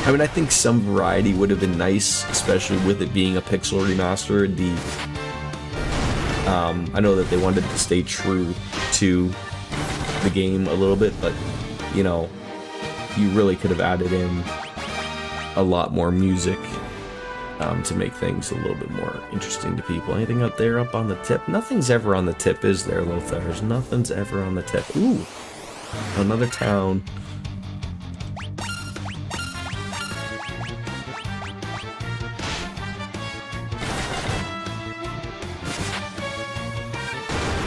I mean, I think some variety would have been nice, especially with it being a pixel remaster. I know that they wanted to stay true to the game a little bit, but, you know, you really could have added in a lot more music to make things a little bit more interesting to people. Anything up there up on the tip? Nothing's ever on the tip, is there, Lothars? Nothing's ever on the tip. Ooh, another town.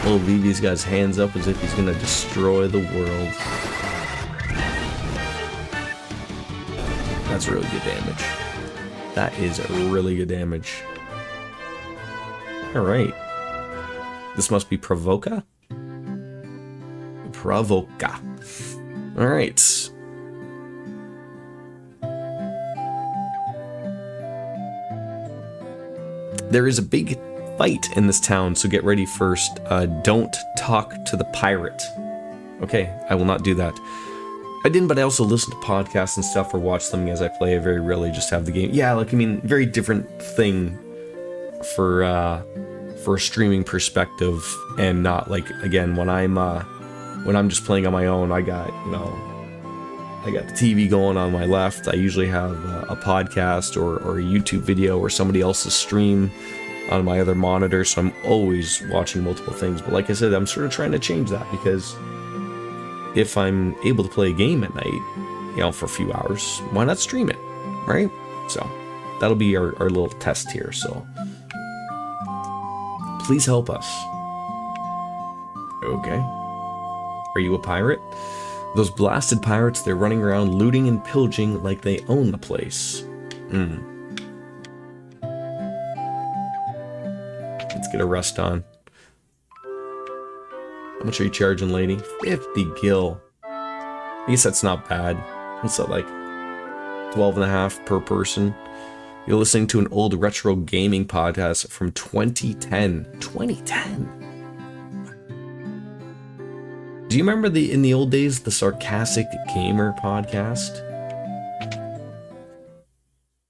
Old Vivi's got his hands up as if he's gonna destroy the world. That's really good damage. That is really good damage. Alright. This must be Provoca? Provoca. Alright. There is a big fight in this town, so get ready first. Don't talk to the pirate. Okay, I will not do that. I didn't, but I also listen to podcasts and stuff or watch them as I play. I very rarely just have the game. Yeah, like, I mean, very different thing for a streaming perspective, and not like, again, when I'm just playing on my own, I got the TV going on my left. I usually have a podcast or a YouTube video or somebody else's stream on my other monitor, so I'm always watching multiple things. But like I said, I'm sort of trying to change that, because if I'm able to play a game at night, for a few hours, why not stream it, right? So that'll be our little test here, so please help us. Okay. Are you a pirate? Those blasted pirates, they're running around looting and pillaging like they own the place. Let's get a rest on. How much are you charging, lady? 50 gil. I guess that's not bad. What's that, like 12.5 per person? You're listening to an old retro gaming podcast from 2010. 2010? Do you remember in the old days, the Sarcastic Gamer podcast?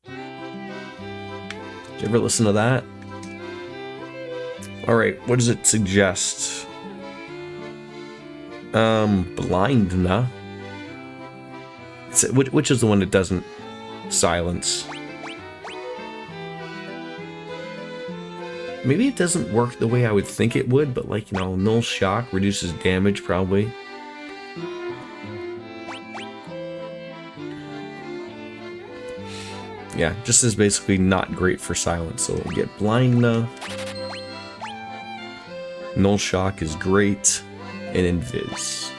Did you ever listen to that? Alright, what does it suggest? Blindna. Which is the one that doesn't silence? Maybe it doesn't work the way I would think it would, but like, null shock reduces damage probably. Yeah, just is basically not great for silence, so we'll get Blindna. Null shock is great, and invis.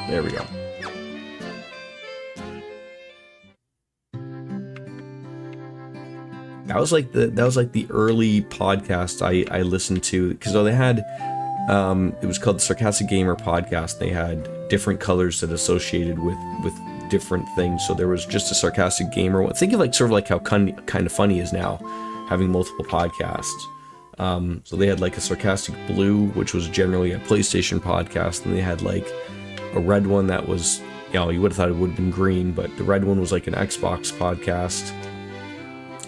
There we go. That was like the early podcast I listened to, because they had it was called the Sarcastic Gamer podcast. They had different colors that associated with different things. So there was just a Sarcastic Gamer one. Think of sort of like how Kind of Funny is now, having multiple podcasts. So they had like a Sarcastic Blue, which was generally a PlayStation podcast, and they had like a red one that was, you would have thought it would have been green, but the red one was like an Xbox podcast.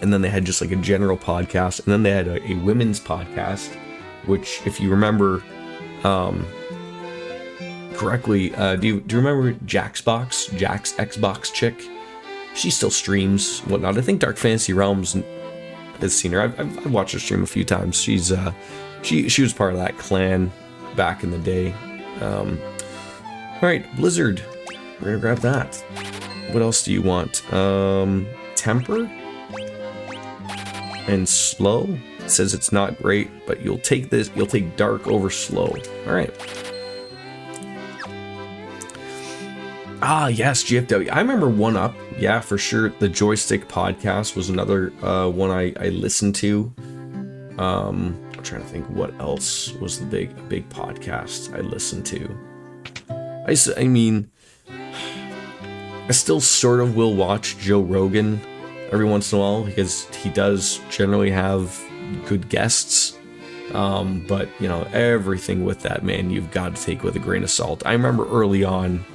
And then they had just like a general podcast, and then they had a women's podcast, which, if you remember correctly, do you remember Jack's Xbox chick? She still streams, whatnot. I think Dark Fantasy Realms has seen her. I've watched her stream a few times. She's she was part of that clan back in the day. All right, Blizzard. We're gonna grab that. What else do you want? Temper and slow. It says it's not great, but you'll take this. You'll take dark over slow. All right. Ah, yes, GFW. I remember One Up. Yeah, for sure. The Joystick podcast was another one I listened to. I'm trying to think what else was the big podcast I listened to. I mean, I still sort of will watch Joe Rogan every once in a while because he does generally have good guests. But, you know, everything with that man, you've got to take with a grain of salt. I remember early on,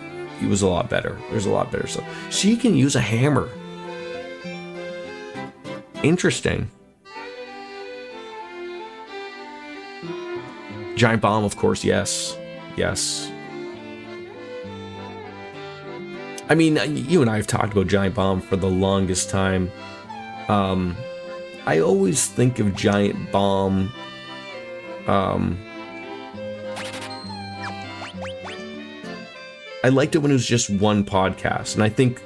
he was a lot better. There's a lot better stuff. She can use a hammer. Interesting. Giant Bomb, of course, yes. Yes. I mean, you and I have talked about Giant Bomb for the longest time. I always think of Giant Bomb... I liked it when it was just one podcast, and I think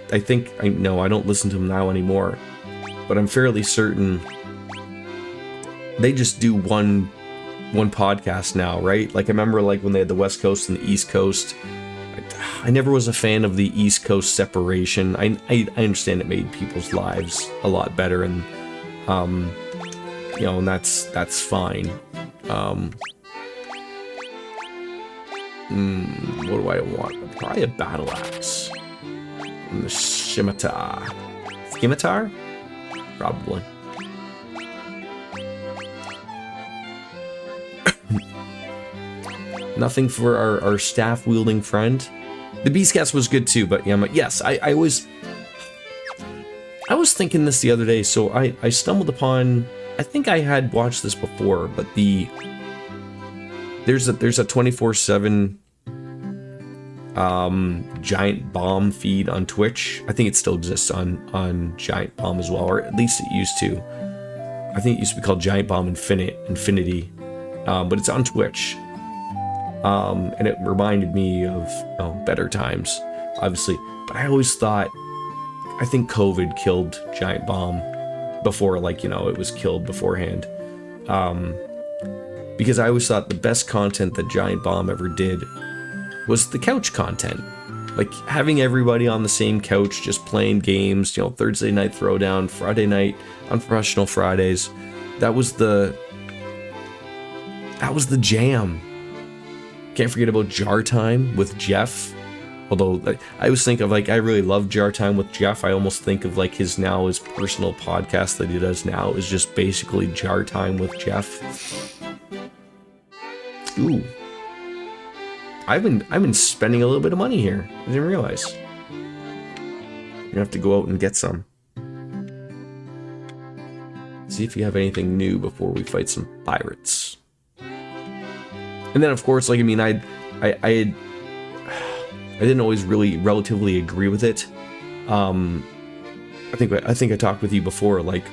I know I don't listen to him now anymore, but I'm fairly certain they just do one podcast now, right? Like I remember like when they had the West Coast and the East Coast. I never was a fan of the East Coast separation. I understand it made people's lives a lot better, and you know, and that's fine. What do I want? Probably a battle axe. And the scimitar. Scimitar? Probably. Nothing for our staff wielding friend. The Beastcats was good too, but yeah, yes, I was thinking this the other day, so I stumbled upon, I think I had watched this before, but there's a 24/7 Giant Bomb feed on Twitch. I think it still exists on Giant Bomb as well, or at least it used to. I think it used to be called Giant Bomb Infinity, but it's on Twitch. And it reminded me of, you know, better times, obviously. But I always thought, I think COVID killed Giant Bomb before, like, you know, it was killed beforehand. Because I always thought the best content that Giant Bomb ever did was the couch content. Like, having everybody on the same couch, just playing games, you know, Thursday Night Throwdown, Friday night, Unprofessional Fridays. That was the jam. Can't forget about Jar Time with Jeff. Although I always think of, like, I really love Jar Time with Jeff. I almost think of like his personal podcast that he does now is just basically Jar Time with Jeff. Ooh. I've been spending a little bit of money here. I didn't realize. You're gonna have to go out and get some. See if you have anything new before we fight some pirates. And then, of course, like, I mean, I didn't always really relatively agree with it. I think I talked with you before, like,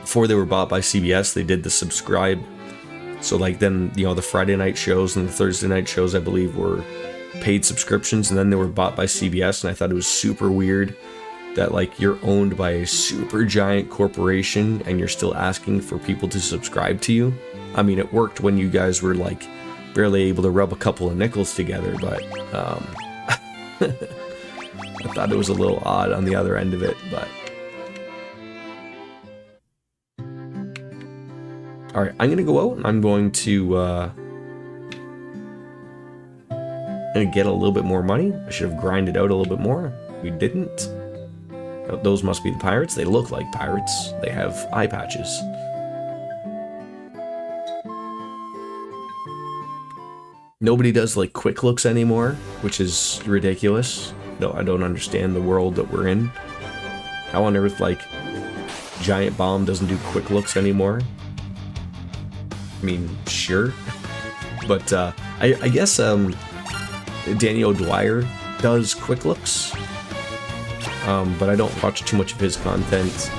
before they were bought by CBS, they did the subscribe. So, like, then, you know, the Friday night shows and the Thursday night shows, I believe, were paid subscriptions, and then they were bought by CBS, and I thought it was super weird that, like, you're owned by a super giant corporation and you're still asking for people to subscribe to you. I mean, it worked when you guys were, like, barely able to rub a couple of nickels together, but I thought it was a little odd on the other end of it, but... Alright, I'm gonna go out and I'm going to get a little bit more money. I should have grinded out a little bit more. We didn't. Those must be the pirates. They look like pirates. They have eye patches. Nobody does, like, quick looks anymore, which is ridiculous. No, I don't understand the world that we're in. How on earth, like, Giant Bomb doesn't do quick looks anymore? I mean, sure. But, I guess, Danny O'Dwyer does quick looks. But I don't watch too much of his content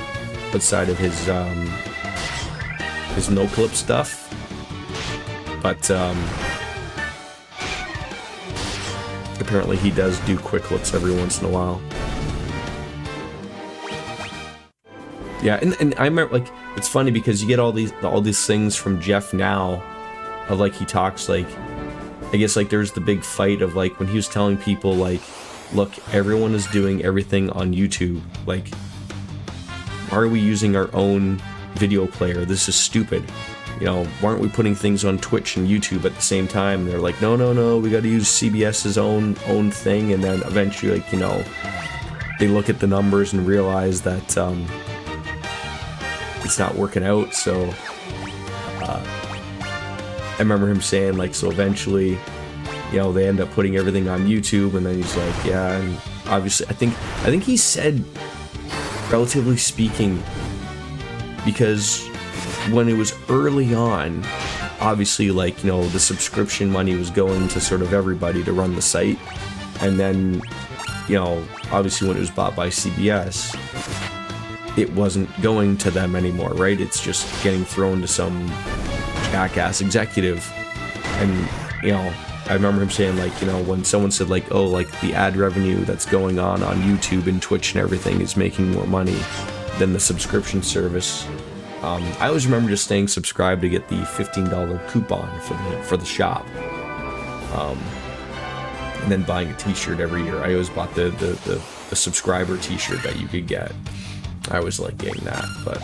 outside of his no-clip stuff. But, apparently he does do quick looks every once in a while. Yeah, and I remember, like, it's funny because you get all these things from Jeff now, of, like, he talks, like, I guess, like, there's the big fight of, like, when he was telling people, like, look, everyone is doing everything on YouTube, like, why are we using our own video player? This is stupid. You know, why aren't we putting things on Twitch and YouTube at the same time? And they're like, no, we gotta use CBS's own thing, and then eventually, like, you know, they look at the numbers and realize that it's not working out. So I remember him saying, like, so eventually, you know, they end up putting everything on YouTube, and then he's like, yeah, and obviously, I think he said, relatively speaking, because when it was early on, obviously, like, you know, the subscription money was going to sort of everybody to run the site, and then, you know, obviously when it was bought by CBS, it wasn't going to them anymore, right? It's just getting thrown to some jackass executive. And, you know, I remember him saying, like, you know, when someone said, like, oh, like, the ad revenue that's going on YouTube and Twitch and everything is making more money than the subscription service. I always remember just staying subscribed to get the $15 coupon for the shop. And then buying a t-shirt every year. I always bought the subscriber t-shirt that you could get. I always liked getting that, but...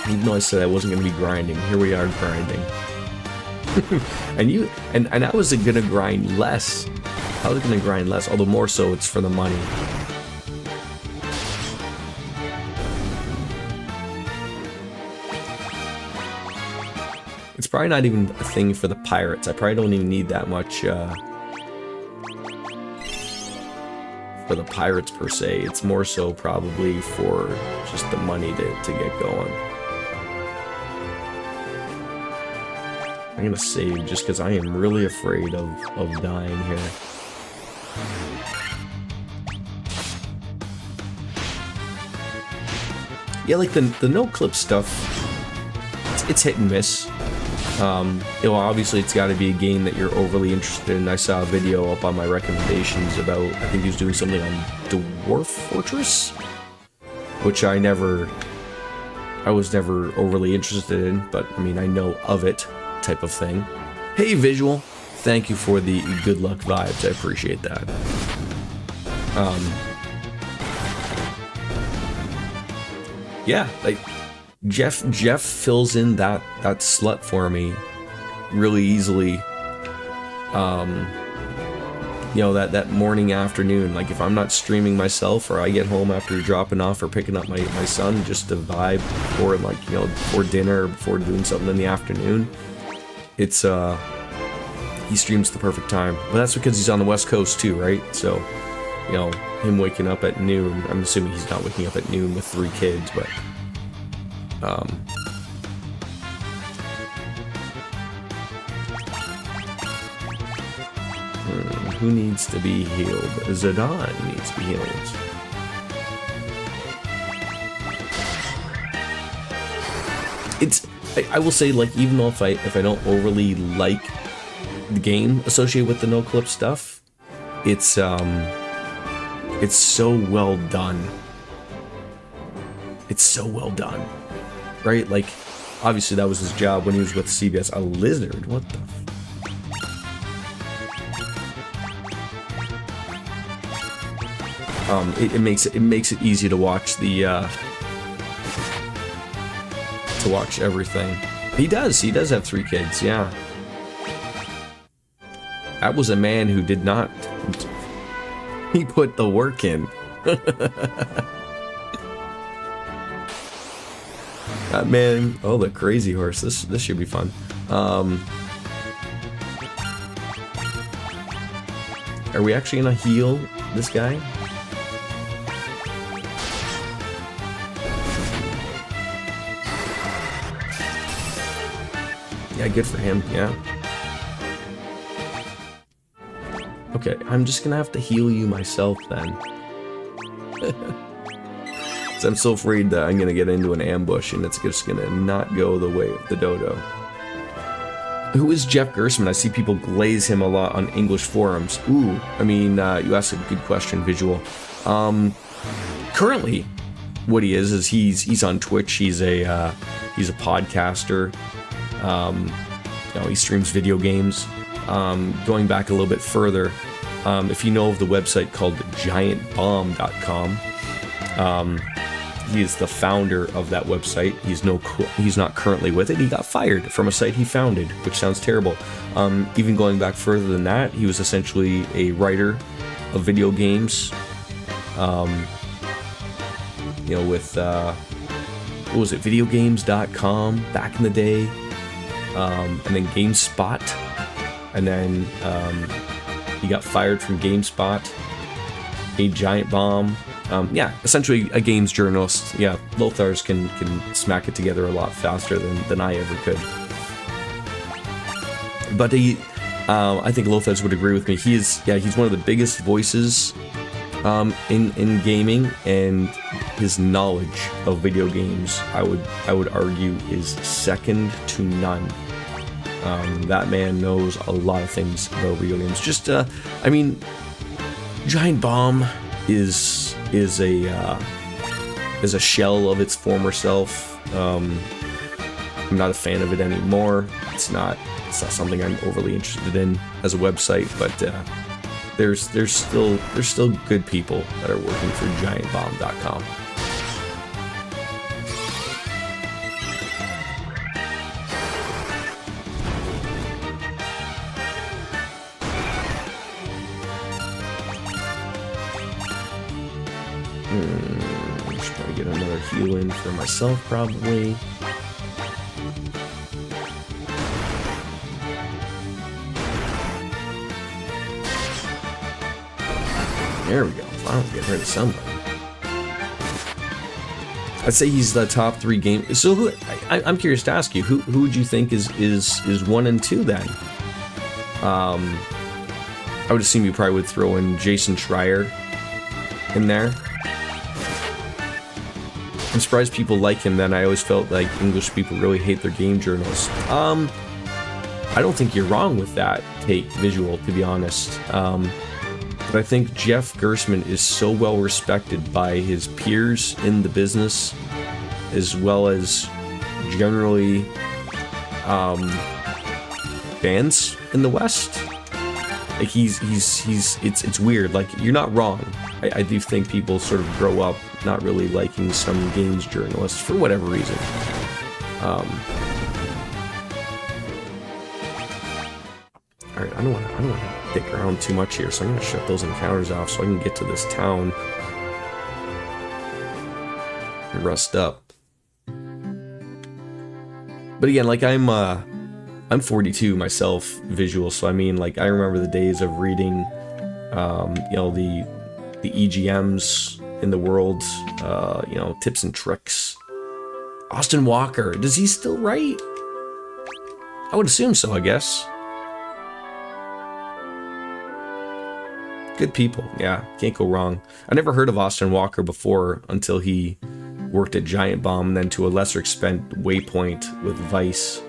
Even though I said I wasn't going to be grinding, here we are grinding. and I was gonna grind less. I was gonna grind less, although more so it's for the money. It's probably not even a thing for the pirates. I probably don't even need that much for the pirates per se. It's more so probably for just the money to get going. I'm gonna save just because I am really afraid of dying here. Yeah, like the no-clip stuff, it's hit and miss. You know, obviously it's got to be a game that you're overly interested in. I saw a video up on my recommendations about, I think he was doing something on Dwarf Fortress, which I was never overly interested in, but I mean, I know of it. Type of thing. Hey Visual, thank you for the good luck vibes. I appreciate that. Yeah, like Jeff fills in that slut for me really easily. You know, that morning, afternoon, like if I'm not streaming myself, or I get home after dropping off or picking up my son just to vibe, or like, you know, before dinner or before doing something in the afternoon. It's, he streams the perfect time. But that's because he's on the West Coast too, right? So, you know, him waking up at noon, I'm assuming he's not waking up at noon with 3 kids, but, who needs to be healed? Zidane needs to be healed. I will say, like, even though if I don't overly like the game associated with the no-clip stuff, it's so well done. It's so well done, right? Like, obviously that was his job when he was with CBS. A lizard? What the? It makes it easy to watch to watch everything. He does have 3 kids, yeah. That was a man who did not... He put the work in. That man... Oh, the crazy horse. This should be fun. Are we actually gonna heal this guy? Yeah, good for him, yeah. Okay, I'm just gonna have to heal you myself then. So I'm so afraid that I'm gonna get into an ambush and it's just gonna not go the way of the dodo. Who is Jeff Gersman? I see people glaze him a lot on English forums. Ooh, I mean, you asked a good question, Visual. Currently, what he is he's on Twitch. He's a podcaster. You know, he streams video games. Going back a little bit further, If you know of the website called giantbomb.com, he is the founder of that website. He's not currently with it. He got fired from a site he founded, which sounds terrible. Even going back further than that, he was essentially a writer of video games. With what was it, videogames.com back in the day, and then GameSpot, and then he got fired from GameSpot, a Giant Bomb. Essentially a games journalist. Yeah, Lothars can smack it together a lot faster than I ever could. But I think Lothars would agree with me. He's one of the biggest voices in gaming, and his knowledge of video games, I would argue, is second to none. That man knows a lot of things about video games. Giant Bomb is a shell of its former self. I'm not a fan of it anymore. It's not something I'm overly interested in as a website, but there's still good people that are working for giantbomb.com. Should probably get another heal in for myself, probably. There we go. Finally get rid of somebody. I'd say he's the top 3 game. So I'm curious to ask you, who would you think is 1 and 2 then? I would assume you probably would throw in Jason Schreier in there. I'm surprised people like him then. I always felt like English people really hate their game journalists. I don't think you're wrong with that take, Visual, to be honest. But I think Jeff Gersman is so well respected by his peers in the business, as well as generally fans in the West. Like it's weird. Like, you're not wrong. I do think people sort of grow up not really liking some games journalists for whatever reason. All right, I don't want to dick around too much here, so I'm going to shut those encounters off so I can get to this town and rest up. But again, like, I'm 42 myself, Visual, so I mean, like, I remember the days of reading, the EGMs in the world, tips and tricks. Austin Walker, does he still write? I would assume so, I guess. Good people, yeah, can't go wrong. I never heard of Austin Walker before until he worked at Giant Bomb, and then to a lesser extent Waypoint with Vice.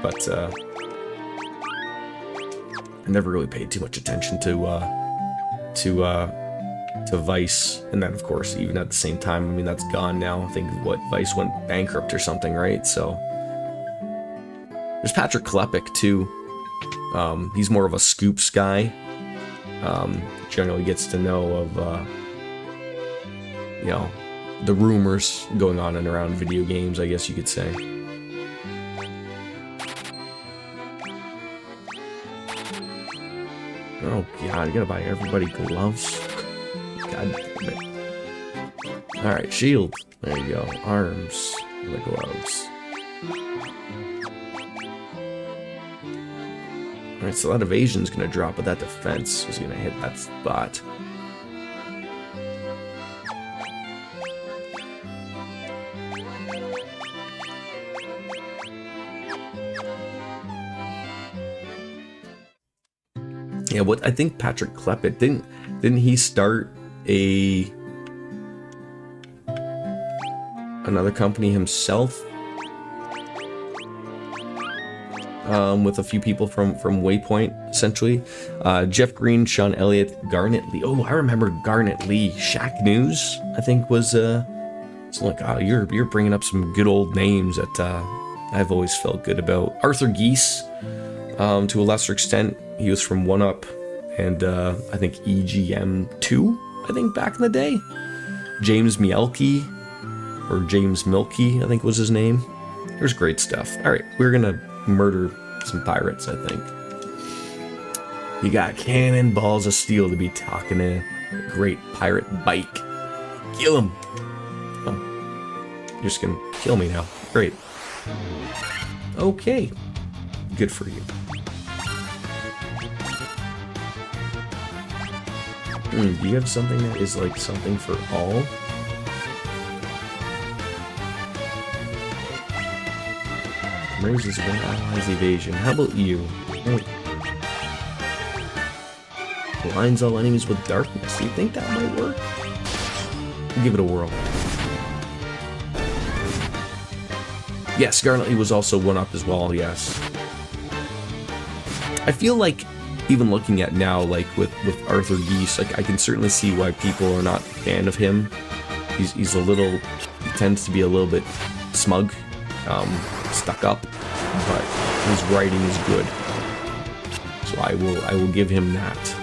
But I never really paid too much attention to Vice, and then of course, even at the same time, I mean, that's gone now. I think Vice went bankrupt or something, right? So there's Patrick Klepek too. He's more of a scoops guy. Generally gets to know of the rumors going on and around video games, I guess you could say. Oh god, you gotta buy everybody gloves. God damn it. Alright, shield. There you go. Arms. The gloves. Alright, so that evasion's gonna drop, but that defense is gonna hit that spot. Yeah, what I think Patrick Klepek didn't he start another company himself? With a few people from Waypoint, essentially. Jeff Green, Sean Elliott, Garnet Lee. Oh, I remember Garnet Lee. Shack News, I think, was it's like, oh, you're bringing up some good old names that I've always felt good about. Arthur Geese, To a lesser extent, he was from 1UP and I think EGM2, I think back in the day. James Mielke, or James Milky, I think was his name. There's great stuff. Alright, we're gonna murder some pirates, I think. You got cannonballs of steel to be talking to a great pirate bike. Kill him! Oh, you're just gonna kill me now. Great. Okay. Good for you. Do you have something that is like something for all? Raises one ally's evasion. How about you? Oh. Blinds all enemies with darkness. You think that might work? Give it a whirl. Yes, Scarlet was also 1UP as well, yes. I feel like, even looking at now, like with Arthur Geese, like I can certainly see why people are not a fan of him. He's a little, he tends to be a little bit smug, stuck up, but his writing is good. So I will give him that.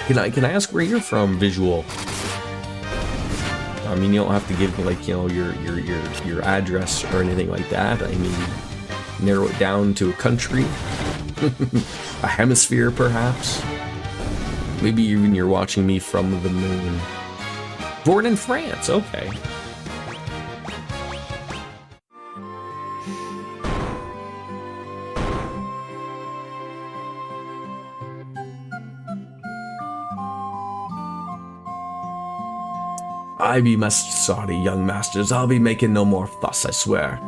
Can I ask where you're from, Visual? I mean, you don't have to give me, like, you know, your address or anything like that. I mean, narrow it down to a country, a hemisphere, perhaps. Maybe even you're watching me from the moon. Born in France, okay. I be most sorry, young masters. I'll be making no more fuss, I swear.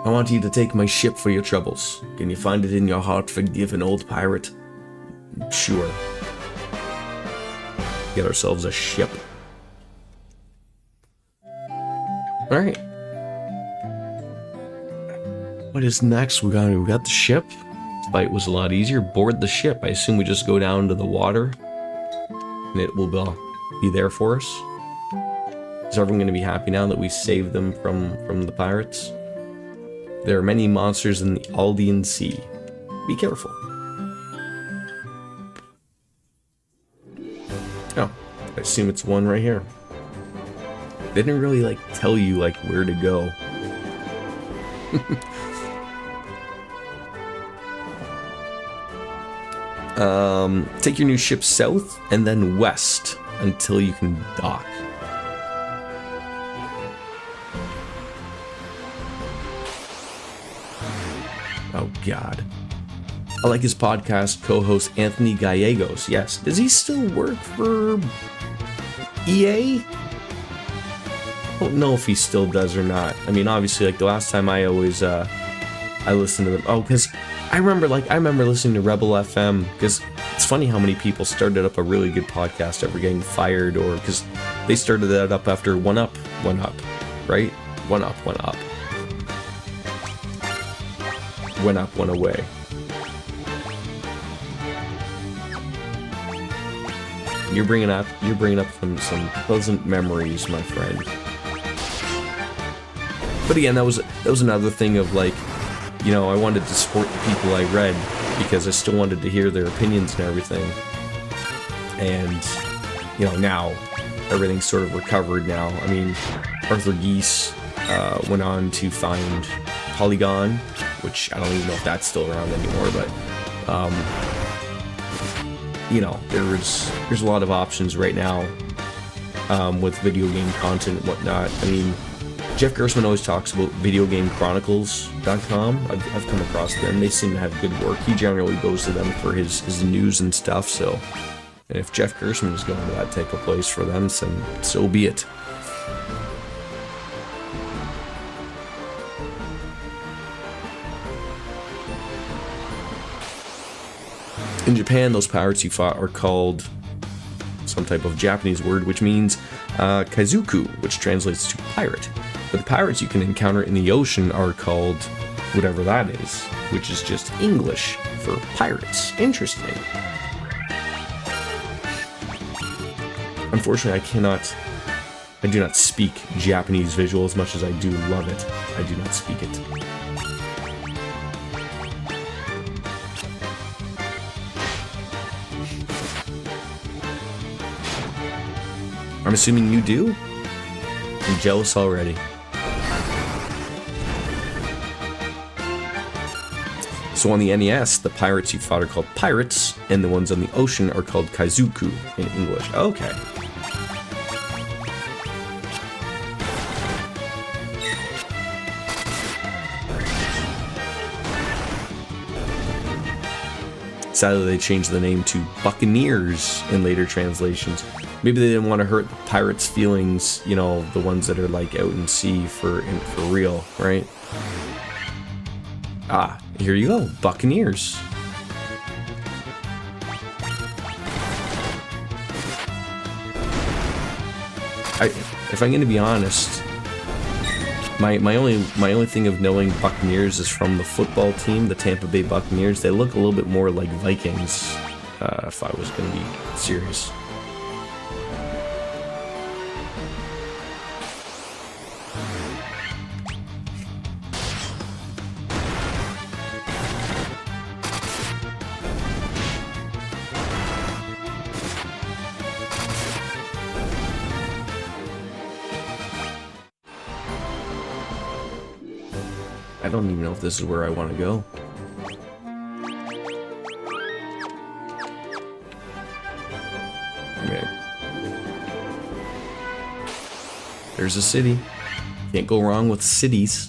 I want you to take my ship for your troubles. Can you find it in your heart to forgive an old pirate? Sure. Get ourselves a ship. Alright. What is next? We got the ship. This fight was a lot easier. Board the ship. I assume we just go down to the water and it will be there for us. Is everyone going to be happy now that we saved them from the pirates? There are many monsters in the Aldean Sea. Be careful. Oh, I assume it's one right here. They didn't really, like, tell you, like, where to go. Take your new ship south and then west until you can dock. Oh, God. I like his podcast co-host Anthony Gallegos. Yes. Does he still work for EA? I don't know if he still does or not. I mean, obviously, like, the last time I always, I listened to them. Oh, because I remember listening to Rebel FM, because it's funny how many people started up a really good podcast after getting fired, or because they started that up after 1UP, right? 1UP, 1UP. Went up, went away. You're bringing up some pleasant memories, my friend. But again, that was another thing of, like, you know, I wanted to support the people I read because I still wanted to hear their opinions and everything. And, you know, now everything's sort of recovered now. I mean, Arthur Geese went on to find Polygon, which I don't even know if that's still around anymore, but you know, there's a lot of options right now with video game content and whatnot. I mean, Jeff Gerstmann always talks about videogameChronicles.com. I've come across them. They seem to have good work. He generally goes to them for his news and stuff, so, and if Jeff Gerstmann is going to that type of place for them, so be it. In Japan, those pirates you fought are called some type of Japanese word, which means kaizuku, which translates to pirate. But the pirates you can encounter in the ocean are called whatever that is, which is just English for pirates. Interesting. Unfortunately, I I do not speak Japanese visual as much as I do love it. I do not speak it. I'm assuming you do? I'm jealous already. So on the NES, the pirates you fought are called pirates, and the ones on the ocean are called kaizuku in English. Okay. Sadly, they changed the name to Buccaneers in later translations. Maybe they didn't want to hurt the pirates' feelings, you know, the ones that are like out in sea for real, right? Ah, here you go, Buccaneers. If I'm gonna be honest, my only thing of knowing Buccaneers is from the football team, the Tampa Bay Buccaneers. They look a little bit more like Vikings, if I was gonna be serious. I don't even know if this is where I want to go. Okay. There's a city. Can't go wrong with cities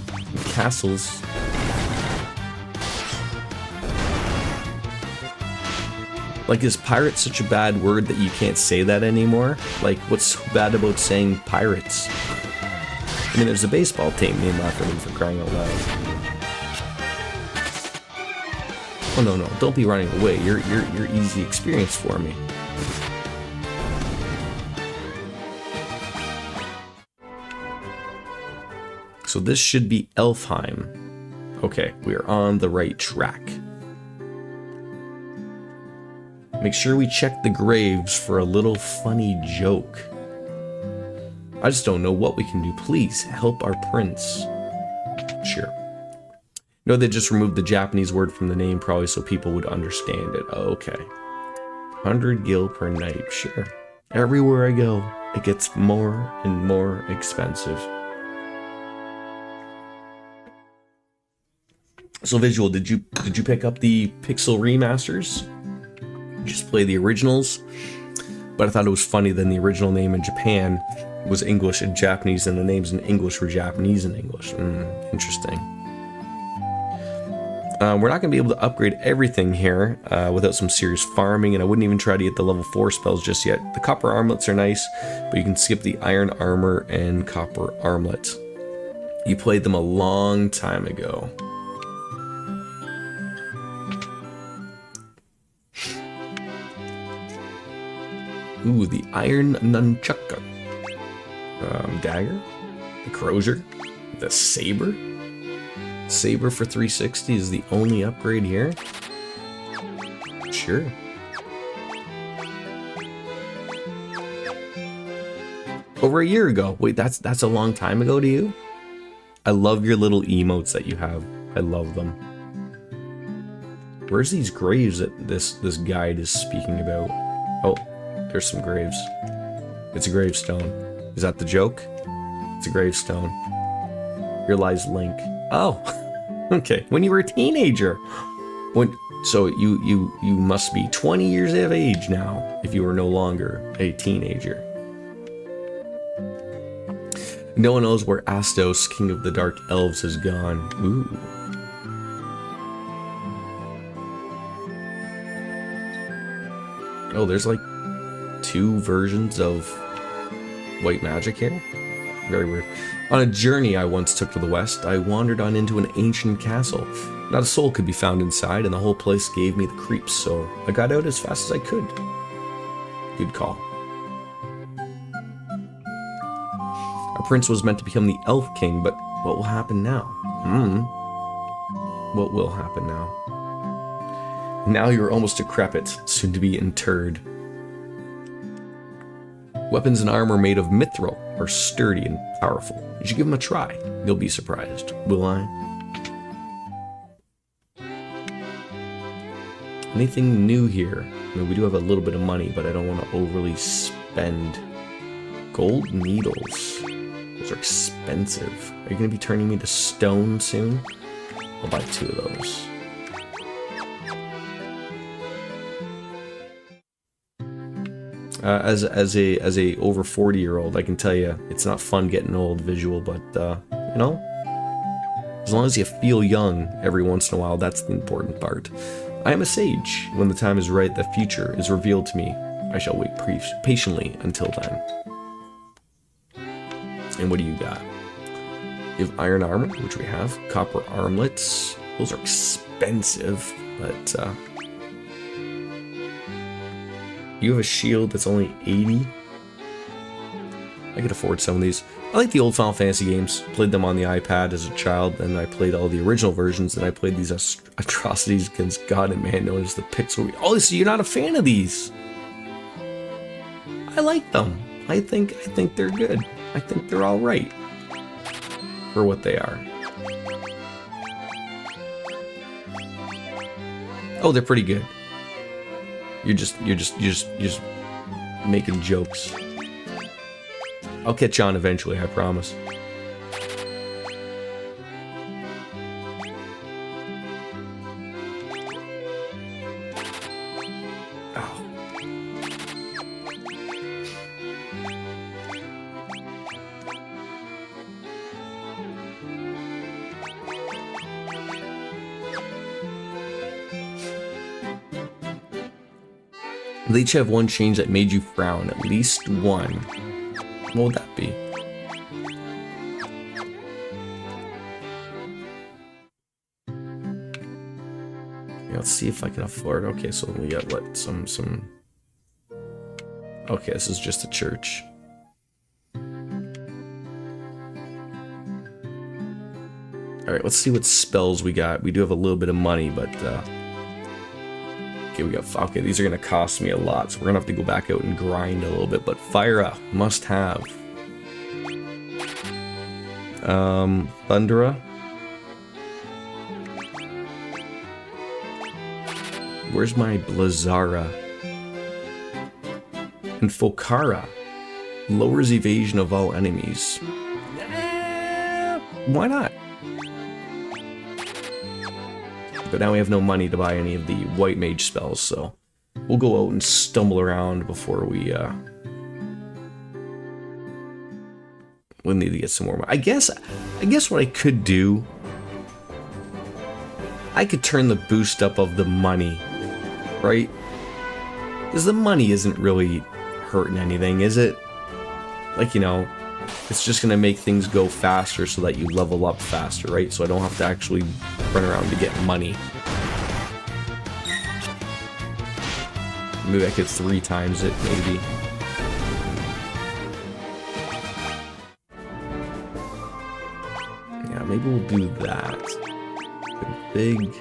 and castles. Like, is pirate such a bad word that you can't say that anymore? Like, what's so bad about saying pirates? I mean, there's a baseball team named after me, for crying out loud. Oh no, don't be running away. You're easy experience for me. So this should be Elfheim. Okay, we are on the right track. Make sure we check the graves for a little funny joke. I just don't know what we can do. Please help our prince. Sure. No, they just removed the Japanese word from the name probably so people would understand it. Okay. 100 gil per night. Sure. Everywhere I go, it gets more and more expensive. So Visual, did you pick up the Pixel remasters? Just play the originals? But I thought it was funny that the original name in Japan was English and Japanese, and the names in English were Japanese and English. Interesting. We're not going to be able to upgrade everything here without some serious farming, and I wouldn't even try to get the level 4 spells just yet. The copper armlets are nice, but you can skip the iron armor and copper armlet. You played them a long time ago. Ooh, the iron nunchucker. Dagger, the crozier, the saber. Saber for 360 is the only upgrade here. Sure. Over a year ago. Wait, that's a long time ago to you? I love your little emotes that you have. I love them. Where's these graves that this guide is speaking about? Oh, there's some graves. It's a gravestone. Is that the joke? It's a gravestone. Here lies Link. Oh, okay. When you were a teenager. So you must be 20 years of age now if you were no longer a teenager. No one knows where Astos, King of the Dark Elves, has gone. Ooh. Oh, there's like 2 versions of white magic here. Very weird. On a journey I once took to the west, I wandered on into an ancient castle. Not a soul could be found inside, and the whole place gave me the creeps, so I got out as fast as I could. Good call. Our prince was meant to become the Elf King, but what will happen now? What will happen now? Now you're almost decrepit, soon to be interred. Weapons and armor made of mithril are sturdy and powerful. You should give them a try. You'll be surprised. Will I? Anything new here? I mean, we do have a little bit of money, but I don't want to overly spend. Gold needles. Those are expensive. Are you going to be turning me to stone soon? I'll buy 2 of those. As a over 40-year-old, I can tell you it's not fun getting old visual, but you know, as long as you feel young every once in a while, that's the important part. I am a sage. When the time is right, the future is revealed to me. I shall wait patiently until then. And what do you got? You have iron armor, which we have. Copper armlets. Those are expensive, but you have a shield that's only 80. I could afford some of these. I like the old Final Fantasy games. Played them on the iPad as a child, and I played all the original versions, and I played these atrocities against God and man known as the Pixel. Oh, so you're not a fan of these? I like them. I think they're good. I think they're all right for what they are. Oh, they're pretty good. You're just making jokes. I'll catch on eventually, I promise. Oh. They each have one change that made you frown. At least one. What would that be? Yeah, let's see if I can afford. Okay, so we got what? Some. Okay, this is just a church. Alright, let's see what spells we got. We do have a little bit of money, but okay, we got. Okay, these are gonna cost me a lot, so we're gonna have to go back out and grind a little bit. But fire up, must have. Thundera. Where's my Blazara? And Fokara lowers evasion of all enemies. Why not? But now we have no money to buy any of the white mage spells, so we'll go out and stumble around before we we'll need to get some more money. I guess what I could do, I could turn the boost up of the money, right? Because the money isn't really hurting anything, is it? Like, you know, it's just gonna make things go faster so that you level up faster, right? So I don't have to actually run around to get money. Maybe I could 3 times it, maybe. Yeah, maybe we'll do that. Big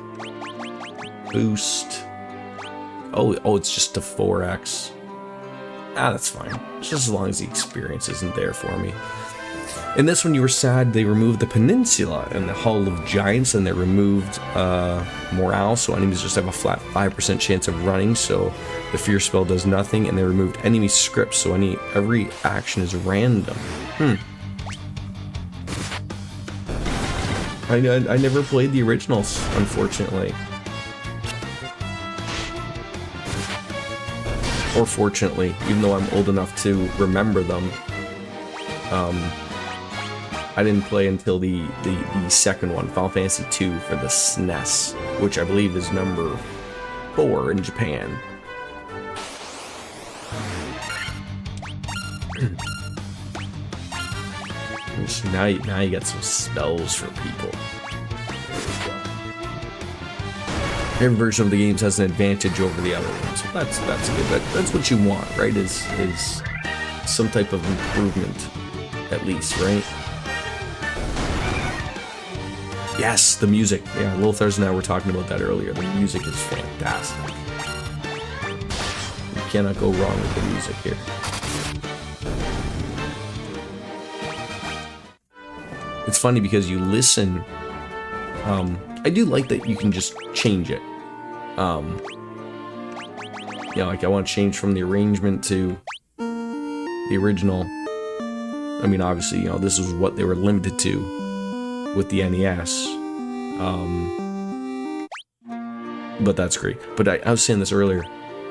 boost. Oh, it's just a 4x. Ah, that's fine. Just as long as the experience isn't there for me. In this one, you were sad they removed the peninsula and the Hall of Giants, and they removed morale, so enemies just have a flat 5% chance of running, so the fear spell does nothing, and they removed enemy scripts, so every action is random. I never played the originals, unfortunately. Or fortunately, even though I'm old enough to remember them. I didn't play until the second one, Final Fantasy II for the SNES, which I believe is number 4 in Japan. So now you got some spells for people. Every version of the games has an advantage over the other ones. So that's good. That's what you want, right? Is some type of improvement, at least, right? Yes, the music. Yeah, Lothars and I were talking about that earlier. The music is fantastic. You cannot go wrong with the music here. it's funny because you listen. I do like that you can just change it. Yeah, like I want to change from the arrangement to the original. I mean, obviously, you know, this is what they were limited to with the NES. But that's great. But I was saying this earlier,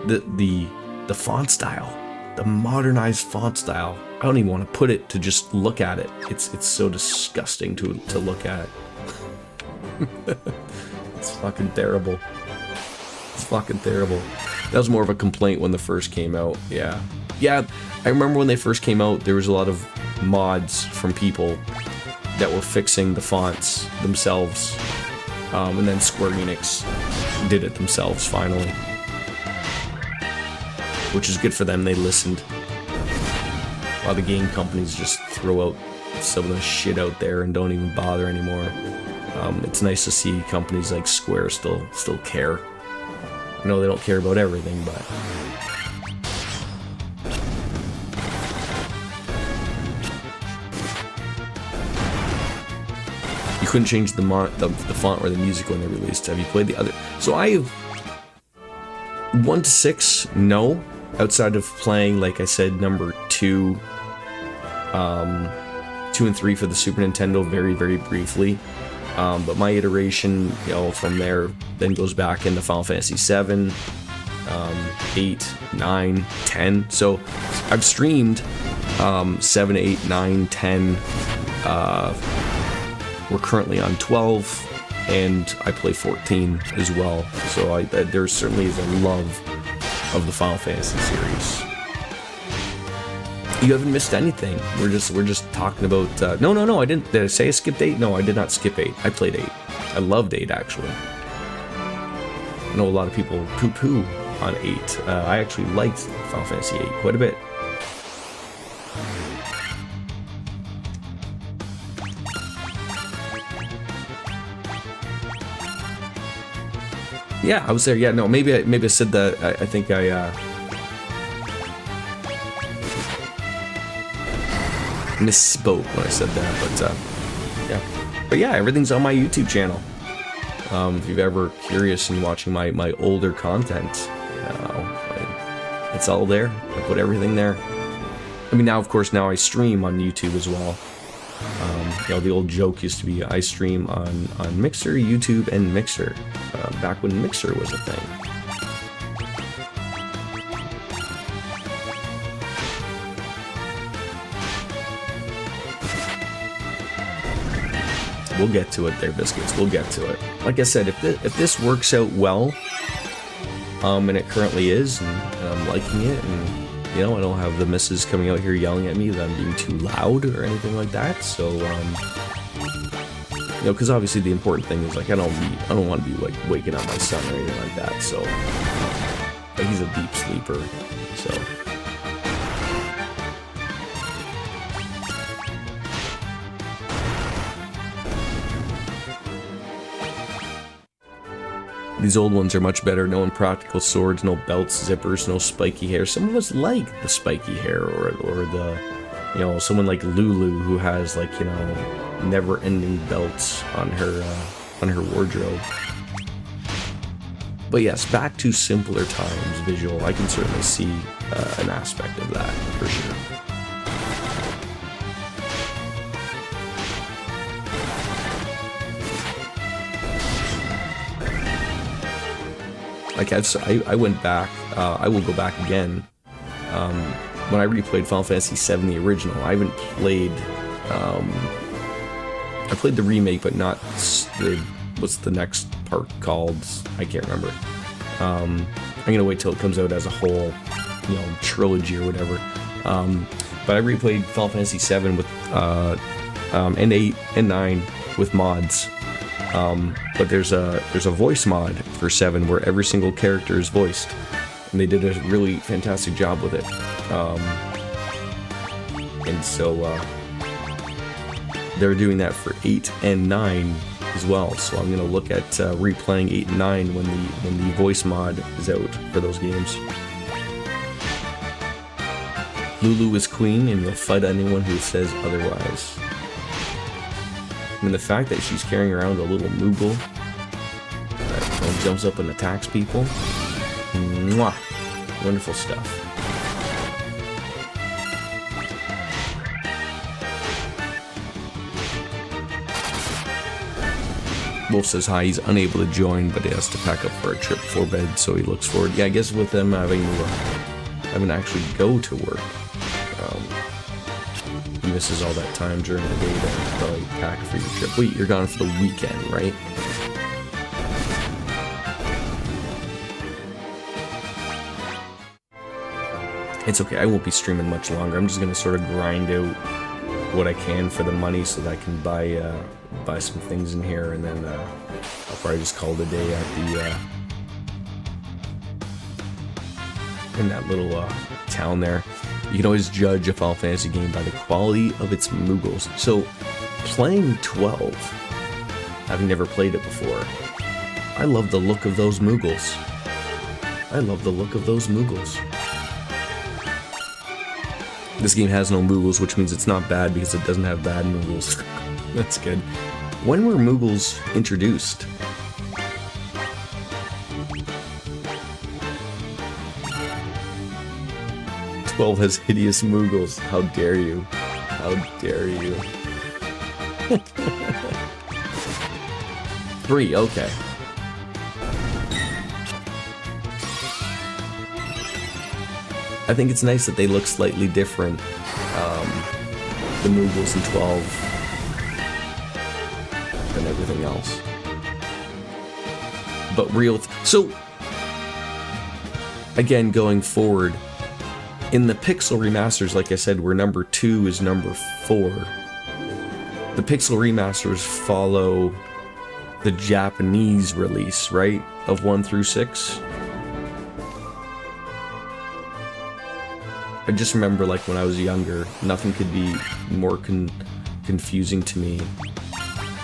the font style, the modernized font style. I don't even want to put it to just look at it. It's so disgusting to look at. It's fucking terrible. It's fucking terrible. That was more of a complaint when the first came out. Yeah. I remember when they first came out, there was a lot of mods from people that were fixing the fonts themselves, and then Square Enix did it themselves finally, which is good for them. They listened, while the game companies just throw out some of the shit out there and don't even bother anymore. It's nice to see companies like Square still care. I know they don't care about everything, but you couldn't change the font or the music when they released. Have you played the other? So I have 1 to 6. No, outside of playing, like I said, number 2, 2 and 3 for the Super Nintendo, very, very briefly. But my iteration, you know, from there then goes back into Final Fantasy 7, 8, 9, 10. So I've streamed 7, 8, 9, 10. We're currently on 12, and I play 14 as well. So there certainly is a love of the Final Fantasy series. You haven't missed anything. We're just talking about. No. I didn't. Did I say I skipped 8? No, I did not skip 8. I played 8. I loved 8 actually. I know a lot of people poo-poo on 8. I actually liked Final Fantasy 8 quite a bit. Yeah, I was there. Yeah, no, maybe I said that. I think I misspoke when I said that, but yeah, everything's on my YouTube channel. If you're ever curious in watching my older content, it's all there. I put everything there. I mean, now of course I stream on YouTube as well. You know, the old joke used to be I stream on Mixer, YouTube, and Mixer, back when Mixer was a thing. We'll get to it there, Biscuits. We'll get to it. Like I said, if this works out well, and it currently is, and I'm liking it, and you know, I don't have the missus coming out here yelling at me that I'm being too loud or anything like that. So, you know, because obviously the important thing is like I don't want to be like waking up my son or anything like that. So, but he's a deep sleeper, so. These old ones are much better. No impractical swords, no belts, zippers, no spiky hair. Some of us like the spiky hair, or the, you know, someone like Lulu who has like, you know, never-ending belts on her wardrobe. But yes, back to simpler times visual. I can certainly see an aspect of that for sure. Like I went back. I will go back again. When I replayed Final Fantasy VII, the original, I haven't played. I played the remake, but not the what's the next part called? I can't remember. I'm gonna wait till it comes out as a whole, you know, trilogy or whatever. But I replayed Final Fantasy VII with and 8 and 9 with mods. But there's a voice mod for 7 where every single character is voiced, and they did a really fantastic job with it. And so they're doing that for 8 and 9 as well. So I'm gonna look at replaying 8 and 9 when the voice mod is out for those games. Lulu is queen, and you'll fight anyone who says otherwise. I mean, the fact that she's carrying around a little Moogle that jumps up and attacks people. Mwah! Wonderful stuff. Wolf says hi, he's unable to join, but he has to pack up for a trip before bed, so he looks forward. Yeah, I guess with them having to actually go to work, he misses all that time during the day to probably pack for your trip. Wait, you're gone for the weekend, right? It's okay, I won't be streaming much longer. I'm just gonna sort of grind out what I can for the money so that I can buy some things in here, and then I'll probably just call it a day at the in that little town there. You can always judge a Final Fantasy game by the quality of its Moogles. So, playing 12, having never played it before, I love the look of those Moogles. I love the look of those Moogles. This game has no Moogles, which means it's not bad because it doesn't have bad Moogles. That's good. When were Moogles introduced? "12 has hideous Moogles. How dare you? How dare you?" 3, okay. I think it's nice that they look slightly different, the Moogles in 12, than everything else. But so, again, going forward, in the Pixel remasters, like I said, where number 2 is number 4, the Pixel remasters follow the Japanese release, right? Of 1 through 6. I just remember, like, when I was younger, nothing could be more confusing to me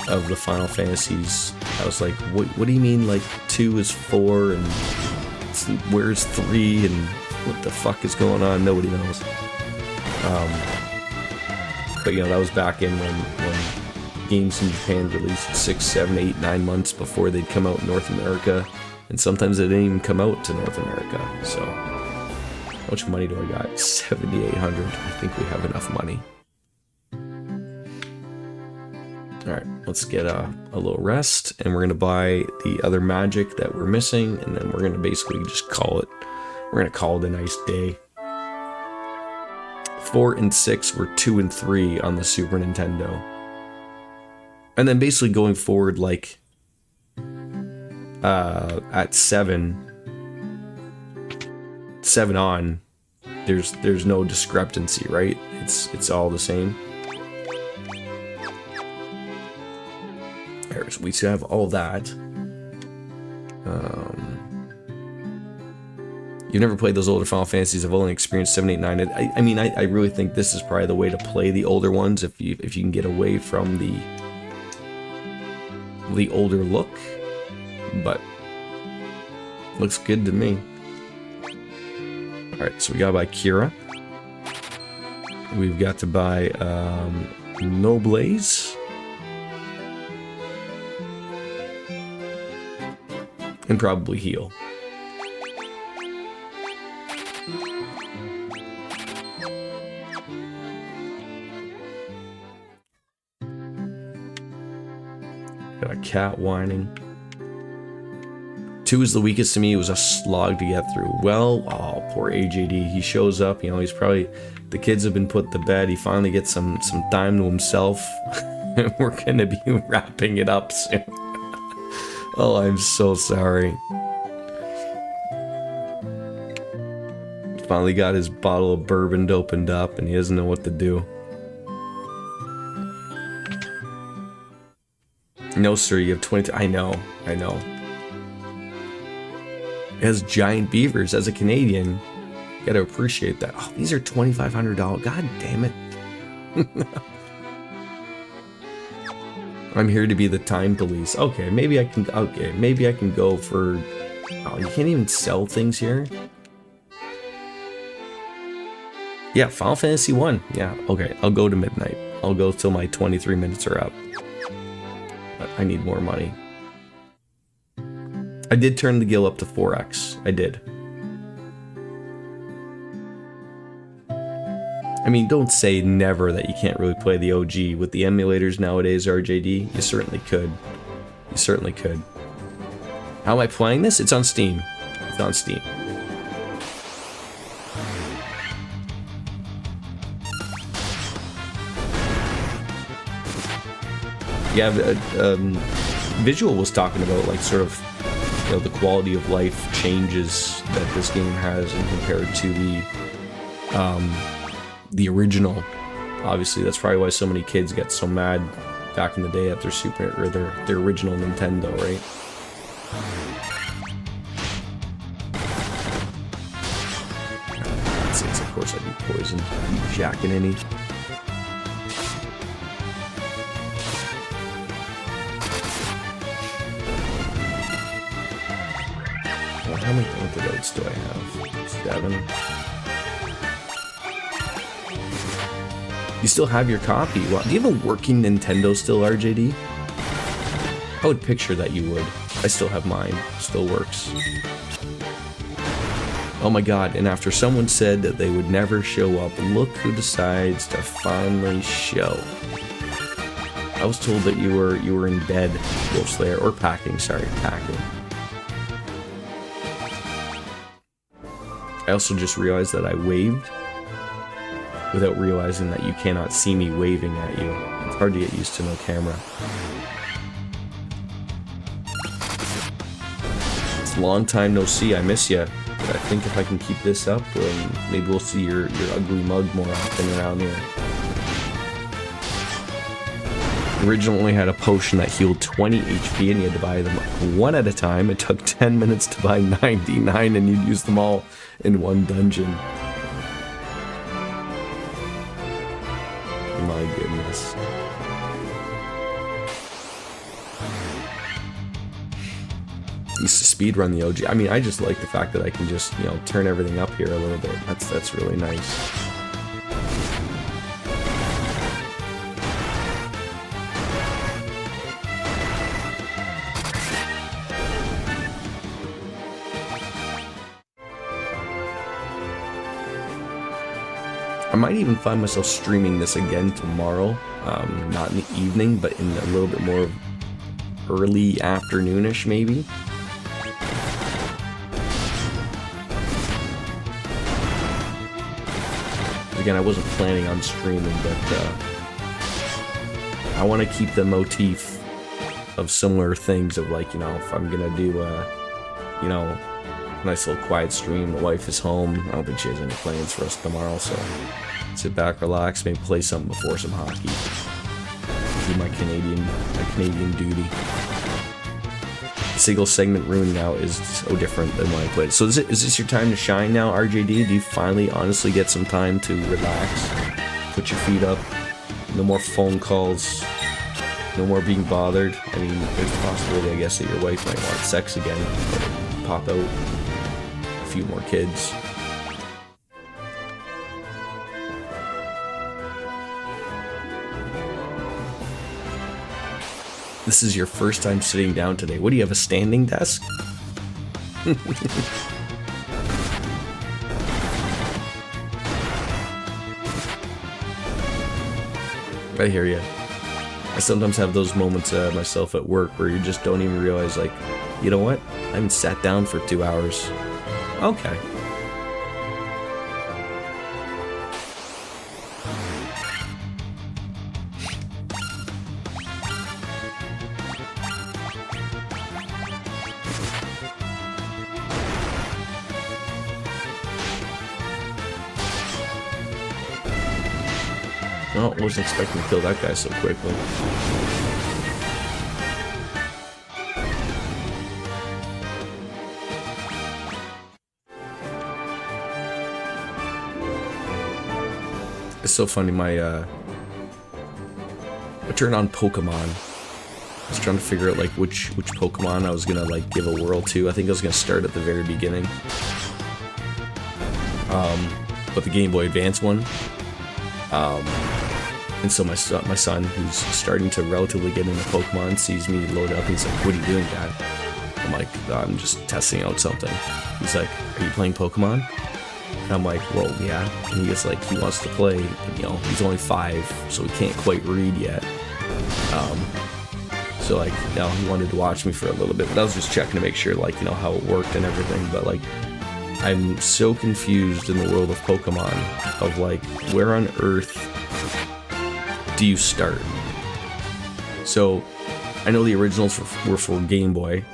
of the Final Fantasies. I was like, what do you mean, like, 2 is 4, and where's 3, and what the fuck is going on? Nobody knows. But, you know, that was back in when games in Japan released 6, 7, 8, 9 months before they'd come out in North America, and sometimes they didn't even come out to North America, so... How much money do I got? 7,800. I think we have enough money. Alright, let's get a little rest, and we're going to buy the other magic that we're missing, and then we're going to basically just call it. We're going to call it a nice day. 4 and 6 were 2 and 3 on the Super Nintendo. And then basically going forward, like, at 7 on, there's no discrepancy, right? It's all the same. There, so we still have all that. You've never played those older Final Fantasies. I've only experienced 7, 8, 9. I mean, I really think this is probably the way to play the older ones if you can get away from the older look. But looks good to me. Alright, so we gotta buy Kira. We've got to buy Noblaze. And probably heal. Got a cat whining. 2 is the weakest to me. It was a slog to get through. Well, oh, poor AJD. He shows up, you know, he's probably... The kids have been put to bed. He finally gets some time to himself. We're gonna be wrapping it up soon. Oh, I'm so sorry. Finally got his bottle of bourbon opened up, and he doesn't know what to do. No, sir, you have 22... I know. It has giant beavers. As a Canadian, you gotta appreciate that. Oh, these are $2,500. God damn it. I'm here to be the time police. Okay, maybe I can go for... Oh, you can't even sell things here? Yeah, Final Fantasy 1. Yeah, okay, I'll go to midnight. I'll go till my 23 minutes are up. I need more money. I did turn the gil up to 4x. I did. I mean, don't say never that you can't really play the OG. With the emulators nowadays, RJD, you certainly could. You certainly could. How am I playing this? It's on Steam. It's on Steam. Yeah, Visual was talking about, like, sort of, you know, the quality of life changes that this game has and compared to the original. Obviously, that's probably why so many kids get so mad back in the day at their their original Nintendo, right? Of course, I'd be poisoned. Jacking any. How many antidotes do I have? 7. You still have your copy? Wow. Do you have a working Nintendo still, RJD? I would picture that you would. I still have mine. Still works. Oh my god, and after someone said that they would never show up, look who decides to finally show. I was told that you were in bed, Wolf Slayer, or packing, sorry, packing. I also just realized that I waved without realizing that you cannot see me waving at you. It's hard to get used to no camera. It's a long time no see, I miss ya. But I think if I can keep this up, maybe we'll see your ugly mug more often around here. Originally only had a potion that healed 20 HP and you had to buy them one at a time. It took 10 minutes to buy 99 and you'd use them all in one dungeon. My goodness. Used to speedrun the OG. I mean, I just like the fact that I can just, you know, turn everything up here a little bit. That's really nice. I might even find myself streaming this again tomorrow, not in the evening, but in a little bit more early afternoonish, maybe. Again, I wasn't planning on streaming, but I want to keep the motif of similar things of, like, you know, if I'm gonna do you know, a nice little quiet stream, the wife is home, I don't think she has any plans for us tomorrow, so sit back, relax, maybe play something before some hockey. Do my Canadian duty. The single segment rune now is so different than when I played. So is this your time to shine now, RJD? Do you finally honestly get some time to relax? Put your feet up, no more phone calls, no more being bothered. I mean, there's a possibility, I guess, that your wife might want sex again, or pop out a few more kids. This is your first time sitting down today. What do you have, a standing desk? I hear you. I sometimes have those moments myself at work where you just don't even realize, like, you know what? I haven't sat down for 2 hours. Okay. Oh, I wasn't expecting to kill that guy so quickly. It's so funny, I turned on Pokemon. I was trying to figure out, like, which Pokemon I was gonna, like, give a whirl to. I think I was gonna start at the very beginning. But the Game Boy Advance one. And so my son, who's starting to relatively get into Pokemon, sees me load up. He's like, "What are you doing, Dad?" I'm like, "I'm just testing out something." He's like, "Are you playing Pokemon?" And I'm like, "Well, yeah." And he gets like, he wants to play. And, you know, he's only 5, so he can't quite read yet. So like, you know, he wanted to watch me for a little bit, but I was just checking to make sure, like, you know, how it worked and everything. But like, I'm so confused in the world of Pokemon of like, where on earth do you start? So I know the originals were for Game Boy,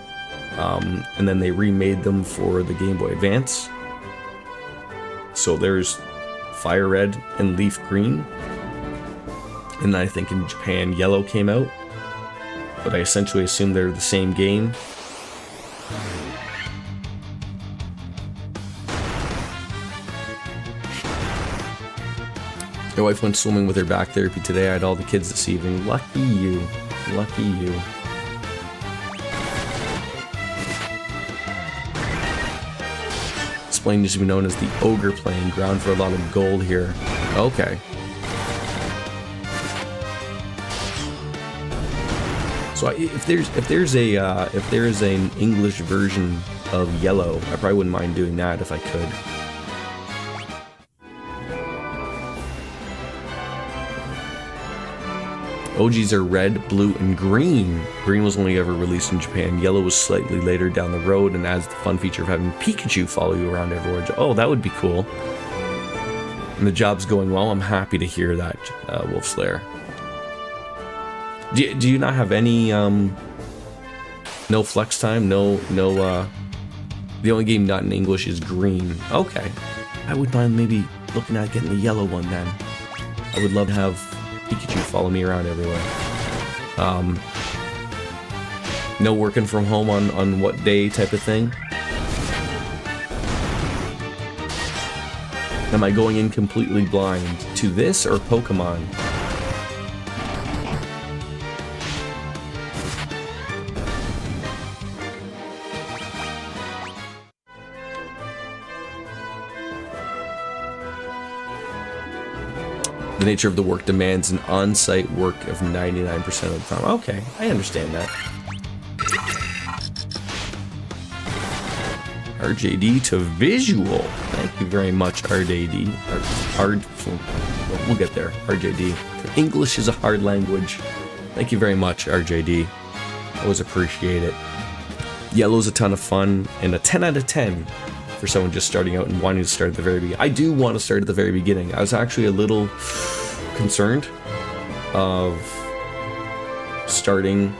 and then they remade them for the Game Boy Advance. So there's Fire Red and Leaf Green, and I think in Japan Yellow came out, but I essentially assume they're the same game. My wife went swimming with her back therapy today. I had all the kids this evening. Lucky you. Lucky you. This plane used to be known as the Ogre Plane, ground for a lot of gold here. Okay. So if there is an English version of Yellow, I probably wouldn't mind doing that if I could. OGs are red, blue, and green. Green was only ever released in Japan. Yellow was slightly later down the road and adds the fun feature of having Pikachu follow you around everywhere. Oh, that would be cool. And the job's going well. I'm happy to hear that, Wolf Slayer. Do you not have any, no flex time? No, the only game not in English is green. Okay. I wouldn't mind maybe looking at getting the yellow one then. I would love to have Pikachu follow me around everywhere. No working from home on what day type of thing. Am I going in completely blind to this or Pokemon? The nature of the work demands an on-site work of 99% of the time. Okay, I understand that. RJD to visual. Thank you very much, RJD. We'll get there. RJD. English is a hard language. Thank you very much, RJD. I always appreciate it. Yellow's a ton of fun, and a 10 out of 10 for someone just starting out and wanting to start at the very beginning. I do want to start at the very beginning. I was actually a little concerned of starting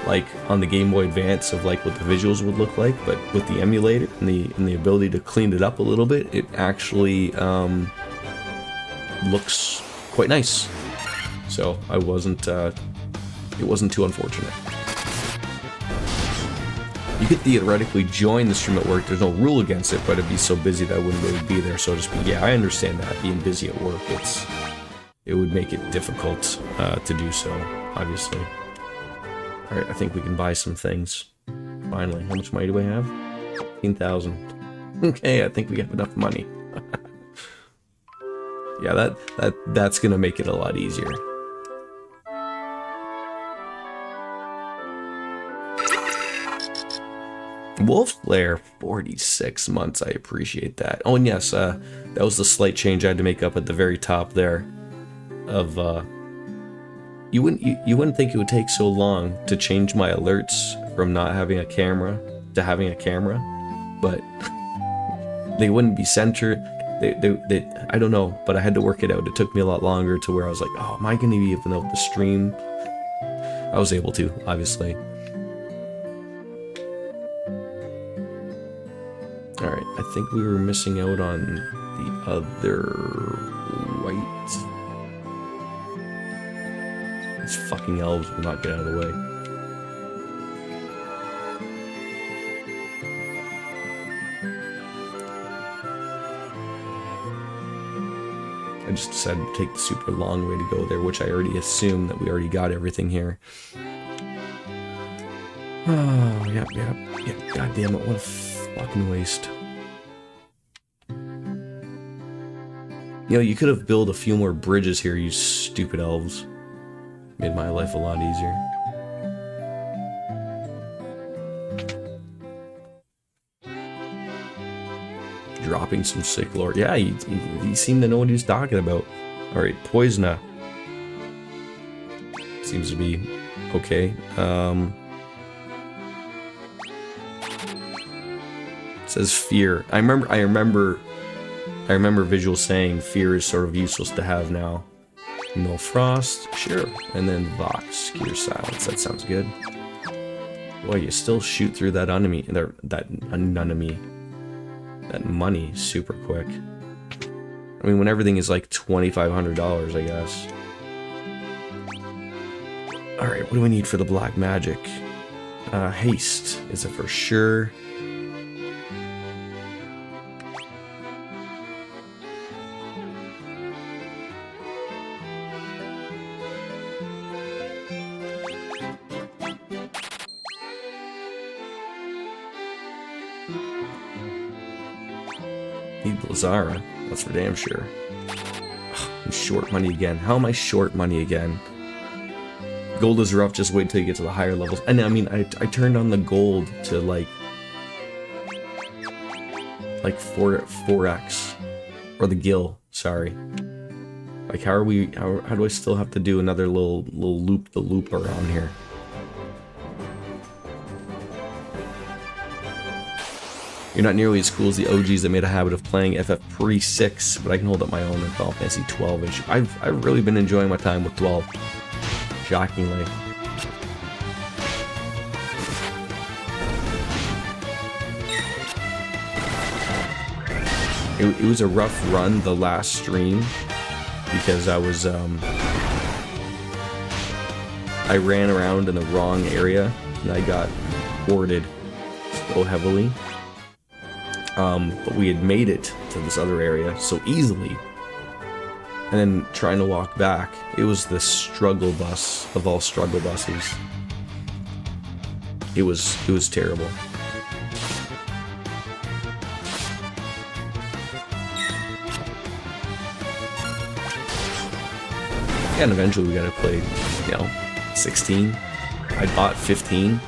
like on the Game Boy Advance of like what the visuals would look like, but with the emulator and the ability to clean it up a little bit, it actually looks quite nice. So I wasn't it wasn't too unfortunate. You could theoretically join the stream at work. There's no rule against it, but it'd be so busy that I wouldn't really be there, so to speak. Yeah, I understand that. Being busy at work, it would make it difficult to do so, obviously. Alright, I think we can buy some things. Finally. How much money do we have? 15,000. Okay, I think we have enough money. Yeah, that's gonna make it a lot easier. Wolf Lair, 46 months. I appreciate that. Oh, and yes, that was the slight change I had to make up at the very top there. Of you wouldn't think it would take so long to change my alerts from not having a camera to having a camera, but they wouldn't be centered. They I don't know, but I had to work it out. It took me a lot longer to where I was like, oh, am I going to be able to stream? I was able to, obviously. Alright, I think we were missing out on the other white. These fucking elves will not get out of the way. I just decided to take the super long way to go there, which I already assumed that we already got everything here. Oh, yep. God damn it, what a fucking waste. You know, you could have built a few more bridges here, you stupid elves. Made my life a lot easier. Dropping some sick lore. Yeah, he seemed to know what he was talking about. Alright, Poisona. Seems to be okay. It says fear. I remember Visual saying fear is sort of useless to have now. No frost, sure. And then Vox, cure silence. That sounds good. Boy, you still shoot through that enemy, that money super quick. I mean, when everything is like $2,500, I guess. All right, what do we need for the black magic? Haste is it for sure. Need Lazara, that's for damn sure. Ugh, I'm short money again. How am I short money again? Gold is rough, just wait till you get to the higher levels. And I mean, I turned on the gold to like 4x. Or the gil, sorry. Like how do I still have to do another little loop around here? You're not nearly as cool as the OGs that made a habit of playing FF pre-6, but I can hold up my own in Final Fantasy 12. I've really been enjoying my time with 12. Shockingly. It was a rough run the last stream because I was I ran around in the wrong area and I got boarded so heavily. But we had made it to this other area so easily. And then trying to walk back, it was the struggle bus of all struggle buses. It was terrible. Yeah, and eventually we gotta play, 16. I bought 15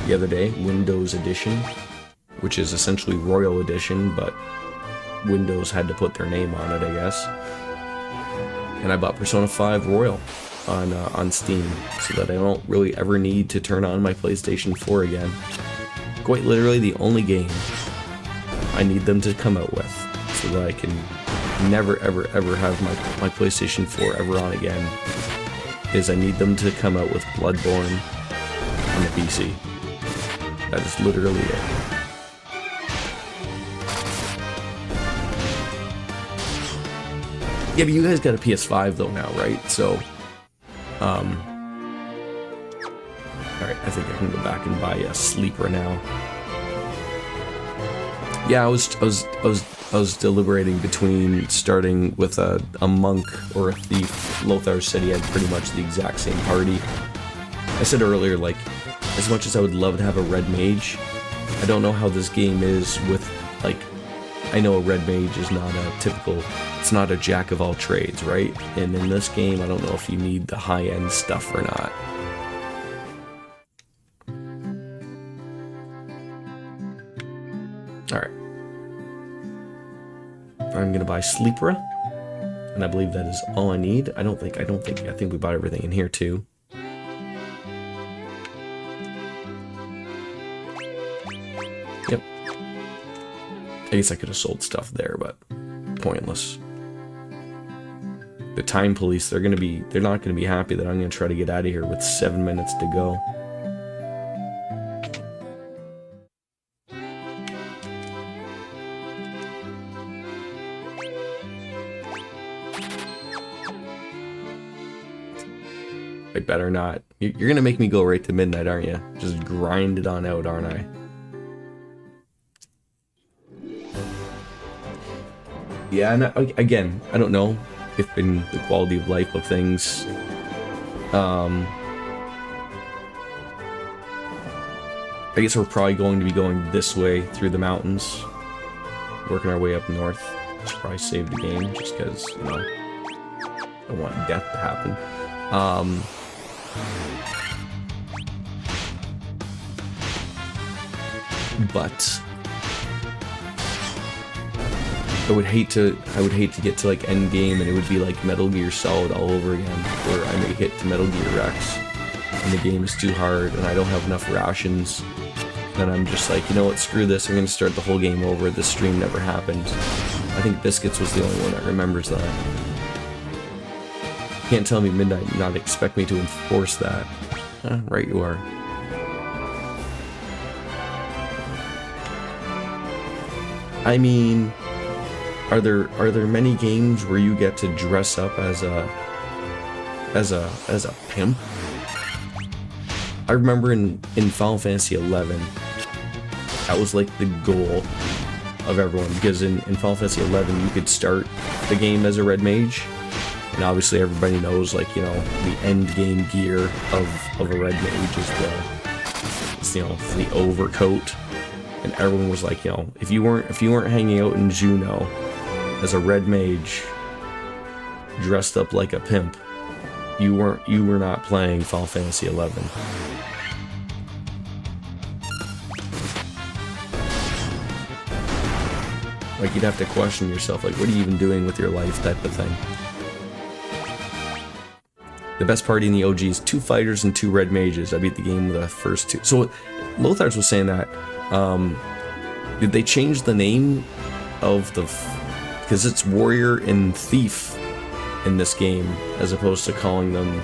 the other day, Windows Edition, which is essentially Royal Edition, but Windows had to put their name on it, I guess. And I bought Persona 5 Royal on Steam, so that I don't really ever need to turn on my PlayStation 4 again. Quite literally the only game I need them to come out with, so that I can never ever ever have my PlayStation 4 ever on again, is I need them to come out with Bloodborne on the PC. That is literally it. Yeah, but you guys got a PS5 though now, right? So, alright, I think I can go back and buy a Sleeper now. Yeah, I was deliberating between starting with a monk or a thief. Lothar said he had pretty much the exact same party. I said earlier, like, as much as I would love to have a red mage, I don't know how this game is with, like, I know a red mage is not a typical, it's not a jack of all trades, right? And in this game, I don't know if you need the high-end stuff or not. Alright. I'm gonna buy Sleepra, and I believe that is all I need. I think we bought everything in here too. Yep. I guess I could have sold stuff there, but pointless. The time police, they're not gonna be happy that I'm gonna try to get out of here with 7 minutes to go. I better not. You're gonna make me go right to midnight, aren't you? Just grind it on out, aren't I? Yeah, and again, I don't know if in the quality of life of things, I guess we're probably going to be going this way through the mountains, working our way up north. Should probably save the game just because, you know, I don't want death to happen. But I would hate to get to like end game and it would be like Metal Gear Solid all over again, where I may hit to Metal Gear Rex and the game is too hard and I don't have enough rations. Then I'm just like, you know what, screw this, I'm gonna start the whole game over. This stream never happened. I think Biscuits was the only one that remembers that. Can't tell me Midnight and not expect me to enforce that. Right you are. I mean, are there many games where you get to dress up as a pimp? I remember in Final Fantasy XI, that was like the goal of everyone, because in Final Fantasy XI you could start the game as a red mage, and obviously everybody knows, like, you know, the end game gear of a red mage is it's, you know, the overcoat, and everyone was like, you know, if you weren't hanging out in Juno as a red mage dressed up like a pimp, you were not playing Final Fantasy XI. Like, you'd have to question yourself, like, what are you even doing with your life, type of thing. The best party in the OG is 2 fighters and 2 red mages. I beat the game with the first 2. So, Lothars was saying that, did they change the name of the... Because it's warrior and thief in this game, as opposed to calling them,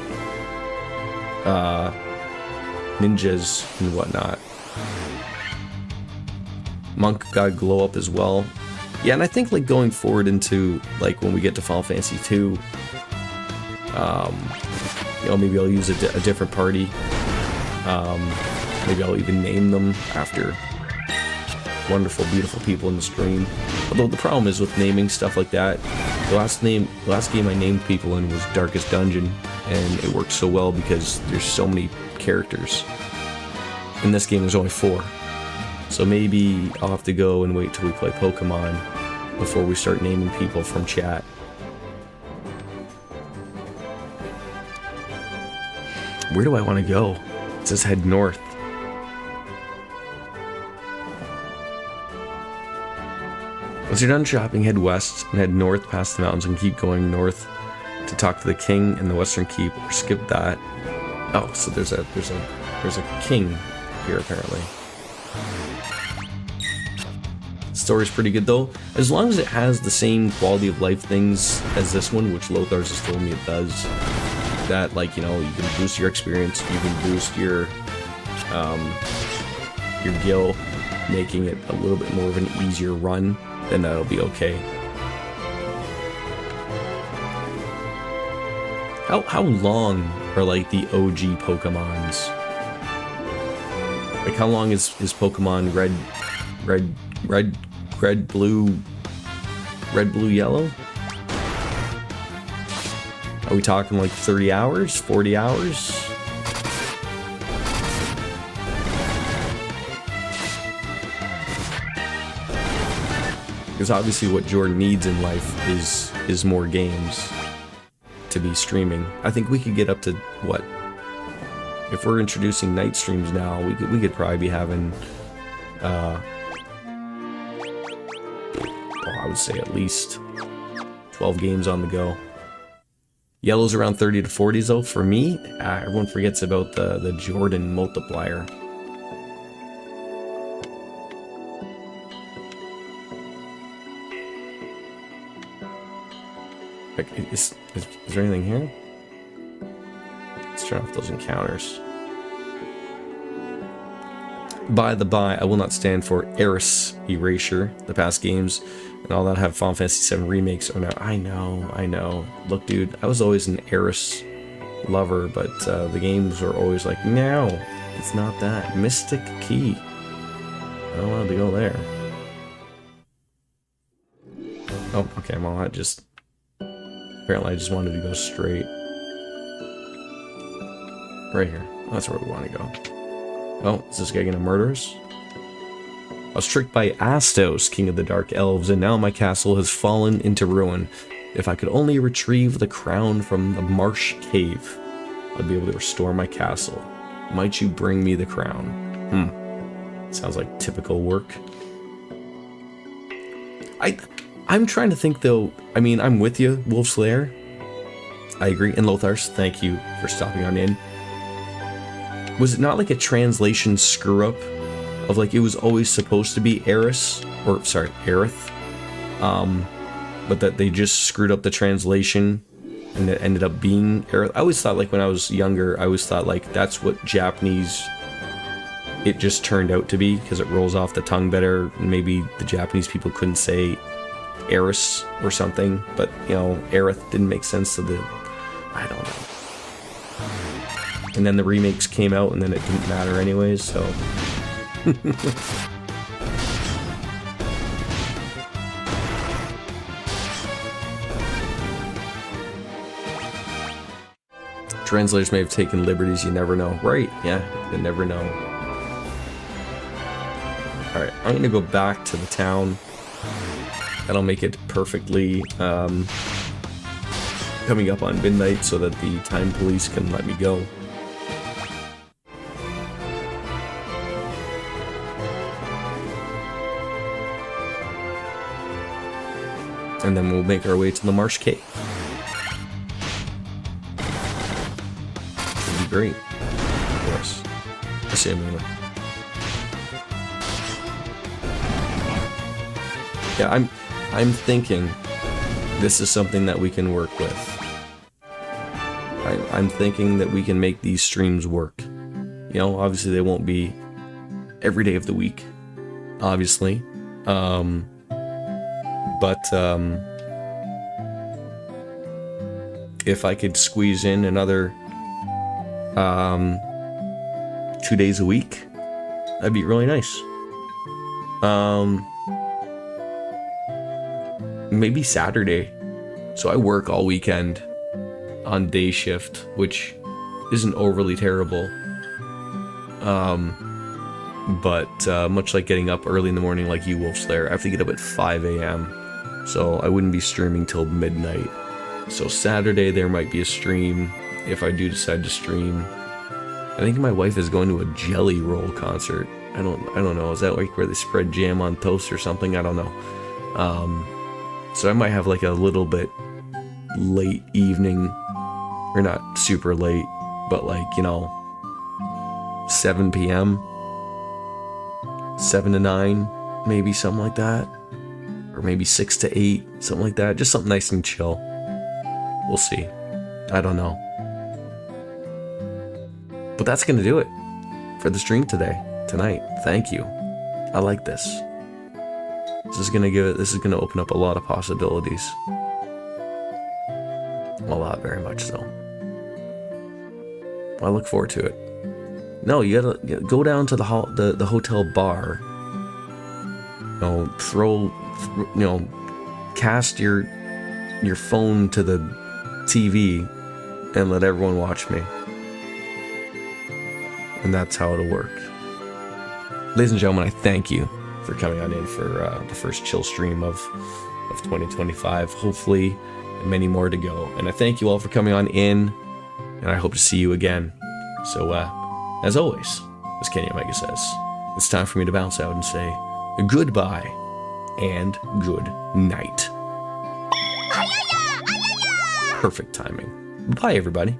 ninjas and whatnot. Monk got glow up as well. Yeah, and I think, like, going forward into, like, when we get to Final Fantasy 2, you know, maybe I'll use a different party. Maybe I'll even name them after wonderful, beautiful people in the stream. Although the problem is with naming stuff like that, the last game I named people in was Darkest Dungeon, and it worked so well because there's so many characters. In this game there's only 4. So maybe I'll have to go and wait till we play Pokemon before we start naming people from chat. Where do I want to go? It says head north. Once you're done shopping, head west and head north past the mountains and keep going north to talk to the king in the Western Keep, or skip that. Oh, so there's a king here apparently. The story's pretty good though, as long as it has the same quality of life things as this one, which Lothars has told me it does. That, like, you know, you can boost your experience, you can boost your gil, making it a little bit more of an easier run, then that'll be okay. How long are, like, the OG Pokemons? Like, how long is Pokemon red, blue, yellow? Are we talking like 30 hours? 40 hours? Because obviously what Jordan needs in life is more games to be streaming. I think we could get up to, what? If we're introducing night streams now, we could probably be having I would say at least 12 games on the go. Yellow's around 30 to 40s though. For me, everyone forgets about the Jordan multiplier. Like, is there anything here? Let's turn off those encounters. By the by, I will not stand for Eris Erasure. The past games and all that have Final Fantasy VII remakes are now. I know. Look, dude, I was always an Eris lover, but the games are always like, no, it's not that. Mystic Key. I don't want to go there. Oh, okay, well, apparently I just wanted to go straight. Right here. That's where we want to go. Oh, is this guy gonna murder us? I was tricked by Astos, king of the dark elves, and now my castle has fallen into ruin. If I could only retrieve the crown from the marsh cave, I'd be able to restore my castle. Might you bring me the crown? Sounds like typical work. I'm trying to think though. I mean, I'm with you, Wolfslayer. I agree. And Lothars, thank you for stopping on in. Was it not like a translation screw up of like it was always supposed to be Aerith, or sorry, Aerith, but that they just screwed up the translation and it ended up being Aerith? I always thought like when I was younger, I always thought like that's what Japanese it just turned out to be because it rolls off the tongue better. Maybe the Japanese people couldn't say Eris or something, but you know, Aerith didn't make sense to the, I don't know. And then the remakes came out and then it didn't matter anyways, so. Translators may have taken liberties, you never know. Right, yeah, you never know. Alright, I'm gonna go back to the town. That'll make it perfectly coming up on midnight so that the time police can let me go. And then we'll make our way to the Marsh Cave. It'll be great. Of course. Assuming. Yeah, I'm thinking this is something that we can work with. I'm thinking that we can make these streams work. You know, obviously they won't be every day of the week, obviously. But if I could squeeze in another 2 days a week, that'd be really nice. Maybe Saturday. So I work all weekend on day shift, which isn't overly terrible. But much like getting up early in the morning like you, Wolfslayer, I have to get up at 5 a.m. So I wouldn't be streaming till midnight. So Saturday there might be a stream if I do decide to stream. I think my wife is going to a Jelly Roll concert. I don't know. Is that like where they spread jam on toast or something? I don't know. So I might have like a little bit late evening, or not super late, but like, you know, 7 p.m. 7 to 9, maybe something like that. Or maybe 6 to 8, something like that. Just something nice and chill. We'll see. I don't know. But that's gonna do it for the stream tonight. Thank you. I like this. This is gonna open up a lot of possibilities. A lot, very much so. I look forward to it. No, you gotta go down to the hotel bar. You know, cast your phone to the TV and let everyone watch me. And that's how it'll work. Ladies and gentlemen, I thank you for coming on in for the first chill stream of 2025. Hopefully, many more to go. And I thank you all for coming on in, and I hope to see you again. So, as always, as Kenny Omega says, it's time for me to bounce out and say goodbye and good night. Perfect timing. Bye, everybody.